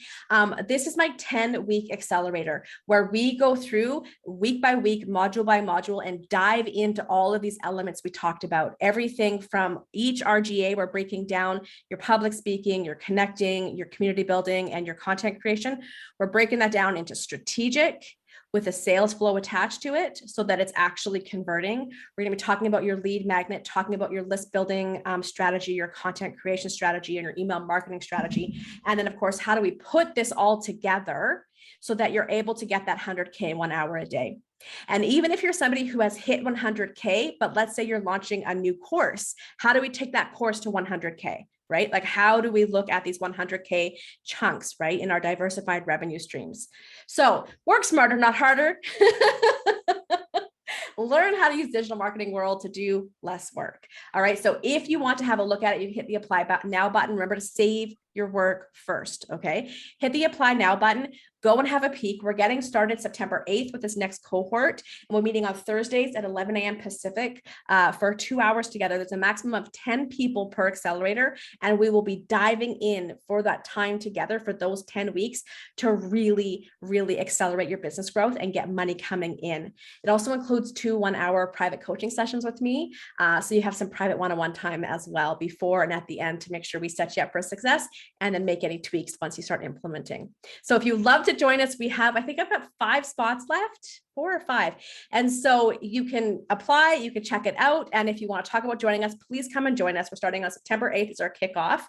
A: This is my 10-week accelerator, where we go through week by week, module by module, and dive into all of these elements we talked about. Everything from each RGA, we're breaking down your public speaking, your connecting, your community building, and your content creation. We're breaking that down into strategic, with a sales flow attached to it, so that it's actually converting. We're going to be talking about your lead magnet, talking about your list building strategy, your content creation strategy, and your email marketing strategy. And then of course, how do we put this all together so that you're able to get that 100K 1 hour a day? And even if you're somebody who has hit 100K, but let's say you're launching a new course, how do we take that course to 100K? Right? Like, how do we look at these 100K chunks, right, in our diversified revenue streams? So work smarter, not harder. Learn how to use digital marketing world to do less work. All right. So if you want to have a look at it, you can hit the apply now button. Remember to save your work first. Okay. Hit the apply now button. Go and have a peek. We're getting started September 8th with this next cohort. And we're meeting on Thursdays at 11 a.m. Pacific for 2 hours together. There's a maximum of 10 people per accelerator. And we will be diving in for that time together for those 10 weeks to really, really accelerate your business growth and get money coming in. It also includes 2 1-hour private coaching sessions with me. So you have some private one-on-one time as well before and at the end to make sure we set you up for success, and then make any tweaks once you start implementing. So if you love to join us, we have, I think I've got 5 spots left, 4 or 5. And so you can apply, you can check it out. And if you want to talk about joining us, please come and join us. We're starting on September 8th is our kickoff.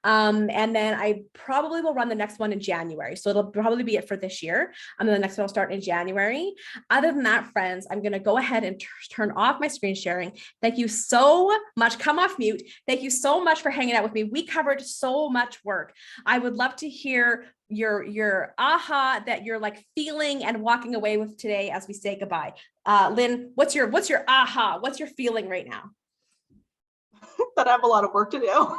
A: And then I probably will run the next one in January. So it'll probably be it for this year. And then the next one will start in January. Other than that, friends, I'm going to go ahead and turn off my screen sharing. Thank you so much. Come off mute. Thank you so much for hanging out with me. We covered so much work. I would love to hear your aha that you're like feeling and walking away with today as we say goodbye. Lynn, what's your aha? What's your feeling right now?
B: That I have a lot of work to do.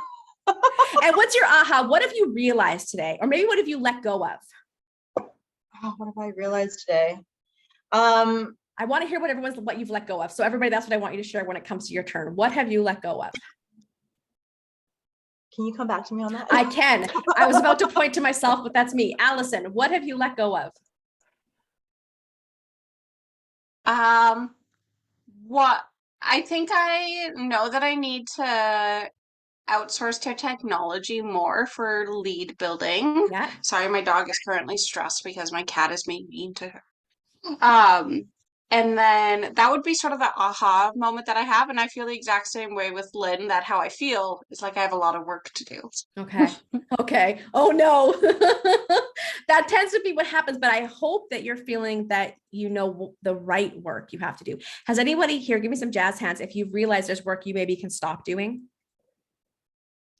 A: And what's your aha? What have you realized today? Or maybe what have you let go of?
B: Oh, what have I realized today?
A: I want to hear what you've let go of. So everybody, that's what I want you to share when it comes to your turn. What have you let go of?
B: Can you come back to me on that?
A: I can. I was about to point to myself, but that's me. Allison, what have you let go of?
C: What I think I know that I need to outsource to technology more for lead building.
A: Yeah.
C: Sorry, my dog is currently stressed because my cat is being mean to her. And then that would be sort of the aha moment that I have. And I feel the exact same way with Lynn, that how I feel is like I have a lot of work to do.
A: Okay. Okay. Oh no. That tends to be what happens, but I hope that you're feeling that you know the right work you have to do. Has anybody here, give me some jazz hands, if you realize there's work you maybe can stop doing?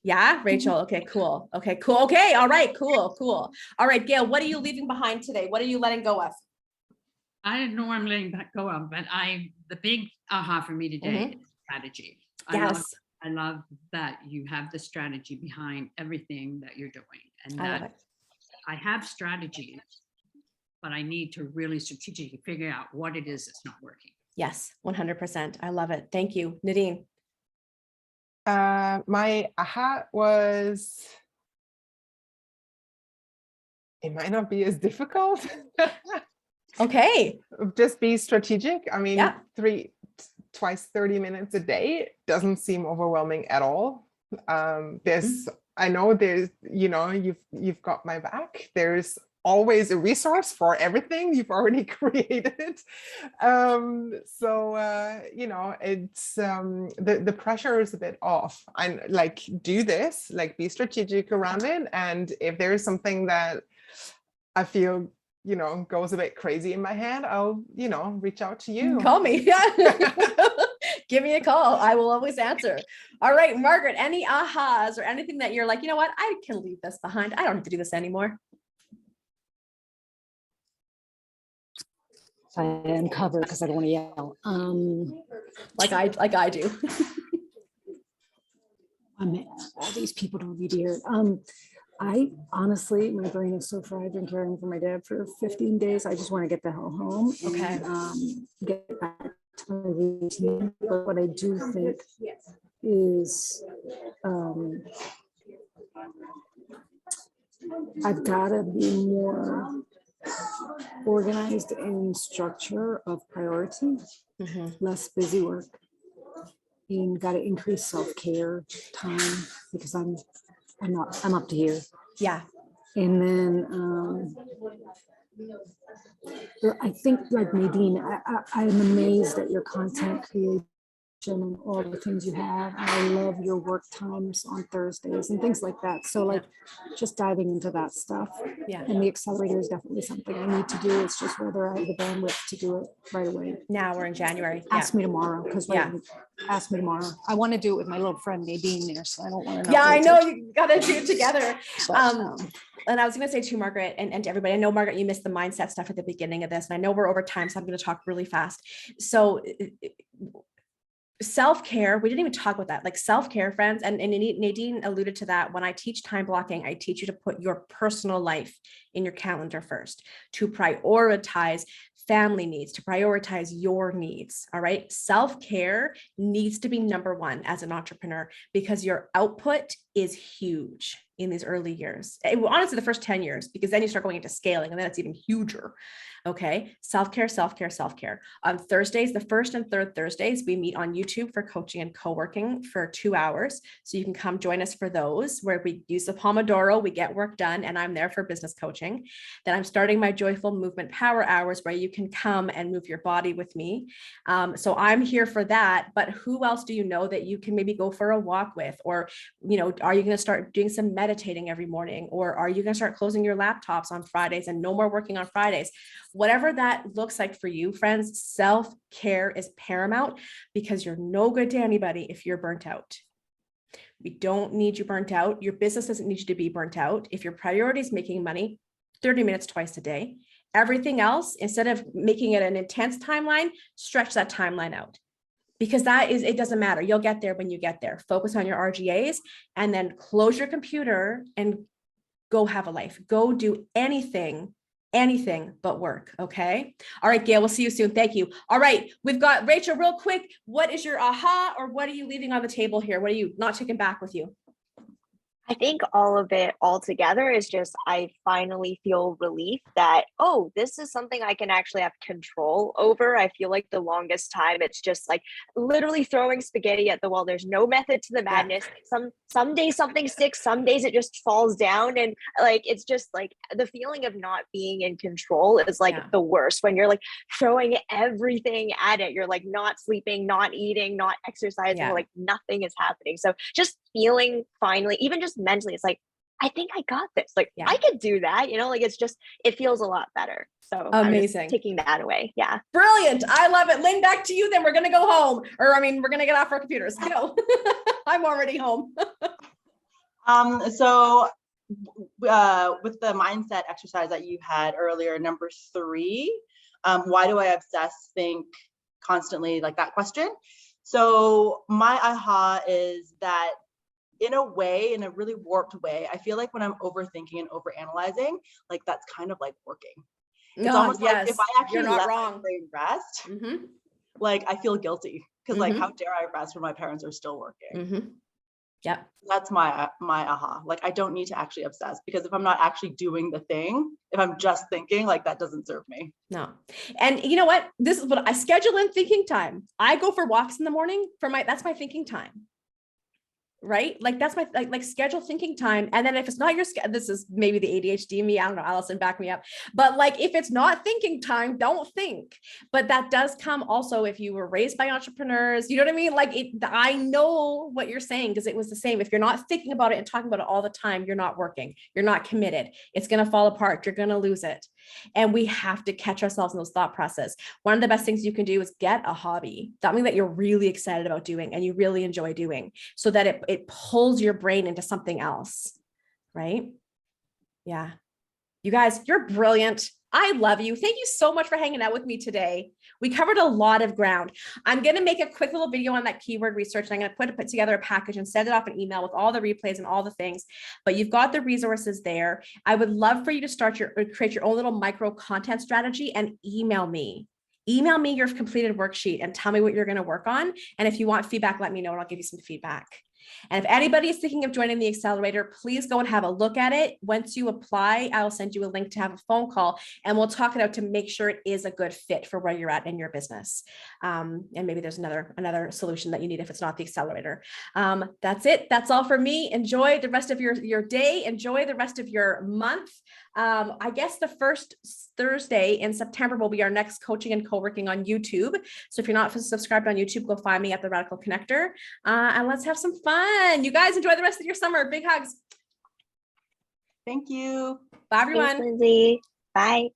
A: Yeah, Rachel. Okay, cool. Okay, cool. Okay, all right, cool, cool. All right, Gail, what are you leaving behind today? What are you letting go of?
F: I don't know where I'm letting that go of, but the big aha for me today is strategy.
A: Yes,
F: I love that you have the strategy behind everything that you're doing, and
A: I love
F: that
A: it.
F: I have strategies, but I need to really strategically figure out what it is that's not working.
A: Yes, 100%. I love it. Thank you, Nadine.
E: My aha was, it might not be as difficult.
A: Okay.
E: Just be strategic. I mean,
A: Yeah.
E: twice 30 minutes a day doesn't seem overwhelming at all. I know there's, you've got my back. There's always a resource for everything you've already created. It's the pressure is a bit off. And like, do this, like be strategic around it. And if there's something that I feel goes a bit crazy in my head, I'll, reach out to you.
A: Call me. Yeah. Give me a call. I will always answer. All right, Margaret, any ahas or anything that you're like, you know what, I can leave this behind. I don't have to do this anymore.
G: I uncover because I don't want to yell.
A: Like I do.
G: I mean, all these people don't need to hear it. I honestly, my brain is so fried. I've been caring for my dad for 15 days. I just want to get the hell home
A: Okay.
G: and get back to my routine. But what I do think is I've got to be more organized in structure of priority, less busy work, and got to increase self-care time because I'm up to here.
A: Yeah.
G: And then I think, like Nadine, I'm amazed at your content creation and all the things you have. And I love your work times on Thursdays and things like that. So like just diving into that stuff.
A: Yeah.
G: And the accelerator is definitely something I need to do. It's just whether I have the bandwidth to do it right away.
A: Now we're in January.
G: Ask me tomorrow, because ask me tomorrow. I want to do it with my little friend Nadine there, so I don't want to.
A: Yeah, I know you gotta do it together.
G: But,
A: And I was going to say to Margaret and to everybody, I know, Margaret, you missed the mindset stuff at the beginning of this, and I know we're over time, so I'm going to talk really fast. So self-care, we didn't even talk about that, like self-care, friends. And Nadine alluded to that. When I teach time blocking, I teach you to put your personal life in your calendar first, to prioritize family needs, to prioritize your needs. All right. Self-care needs to be number one as an entrepreneur, because your output is huge in these early years. Honestly, the first 10 years, because then you start going into scaling and then it's even huger. Okay. Self-care, self-care, self-care. On Thursdays, the first and third Thursdays, we meet on YouTube for coaching and co-working for 2 hours. So you can come join us for those, where we use the Pomodoro, we get work done, and I'm there for business coaching. Then I'm starting my Joyful Movement Power Hours, where you can come and move your body with me. So I'm here for that. But who else do you know that you can maybe go for a walk with? Or, are you going to start doing some meditating every morning? Or are you going to start closing your laptops on Fridays and no more working on Fridays? Whatever that looks like for you, friends, self-care is paramount, because you're no good to anybody if you're burnt out. We don't need you burnt out. Your business doesn't need you to be burnt out. If your priority is making money, 30 minutes twice a day. Everything else, instead of making it an intense timeline, stretch that timeline out. Because it doesn't matter. You'll get there when you get there. Focus on your RGAs and then close your computer and go have a life. Go do anything but work. Okay. All right, Gail, we'll see you soon. Thank you. All right. We've got Rachel, real quick. What is your aha, or what are you leaving on the table here? What are you not taking back with you?
D: I think all of it all together is just I finally feel relief that, oh, this is something I can actually have control over. I feel like the longest time it's just like literally throwing spaghetti at the wall. There's no method to the
A: Yeah.
D: madness. Some days something sticks, some days it just falls down. And like it's just like the feeling of not being in control is like
A: Yeah.
D: the worst when you're like throwing everything at it. You're like not sleeping, not eating, not exercising,
A: Yeah.
D: like nothing is happening. So just feeling finally, even just mentally, it's like, I think I got this. Like
A: Yeah.
D: I could do that, like it's just, it feels a lot better. So I'm just
A: Amazing.
D: taking that away. Yeah.
A: Brilliant. I love it. Lynn, back to you then. We're going to go home. Or I mean, we're going to get off our computers. Go. I'm already home.
B: So with the mindset exercise that you had earlier, number 3, why do I obsess, think constantly, like that question? So my aha is that in a way, in a really warped way, I feel like when I'm overthinking and overanalyzing, like that's kind of like working. It's almost like if I actually
A: you're not
B: let my
A: wrong.
B: brain rest,
A: Mm-hmm.
B: like I feel guilty because like
A: Mhm.
B: how dare I rest when my parents are still working?
A: Mm-hmm. Yep.
B: That's my aha. Like I don't need to actually obsess, because if I'm not actually doing the thing, if I'm just thinking, like that doesn't serve me.
A: No. And you know what? This is what I schedule in thinking time. I go for walks in the morning that's my thinking time. Right? Like that's my like schedule thinking time. And then if it's not your this is maybe the ADHD me, I don't know, Allison, back me up. But like if it's not thinking time, don't think. But that does come also if you were raised by entrepreneurs, you know what I mean? Like I know what you're saying because it was the same. If you're not thinking about it and talking about it all the time, you're not working, you're not committed. It's going to fall apart. You're going to lose it. And we have to catch ourselves in those thought process. One of the best things you can do is get a hobby, something that you're really excited about doing and you really enjoy doing, so that it pulls your brain into something else, right? Yeah. You guys, you're brilliant. I love you. Thank you so much for hanging out with me today. We covered a lot of ground. I'm going to make a quick little video on that keyword research, and I'm going to put together a package and send it off an email with all the replays and all the things, but you've got the resources there. I would love for you to create your own little micro content strategy and email me. Email me your completed worksheet and tell me what you're going to work on. And if you want feedback, let me know and I'll give you some feedback. And if anybody is thinking of joining the accelerator, please go and have a look at it. Once you apply, I'll send you a link to have a phone call and we'll talk it out to make sure it is a good fit for where you're at in your business. And maybe there's another solution that you need if it's not the accelerator. That's it. That's all for me. Enjoy the rest of your day. Enjoy the rest of your month. I guess the first Thursday in September will be our next coaching and co-working on YouTube. So if you're not subscribed on YouTube, go find me at the Radical Connector and let's have some fun. You guys enjoy the rest of your summer. Big hugs.
B: Thank you.
A: Bye, everyone.
D: Thanks, Lindsay. Bye.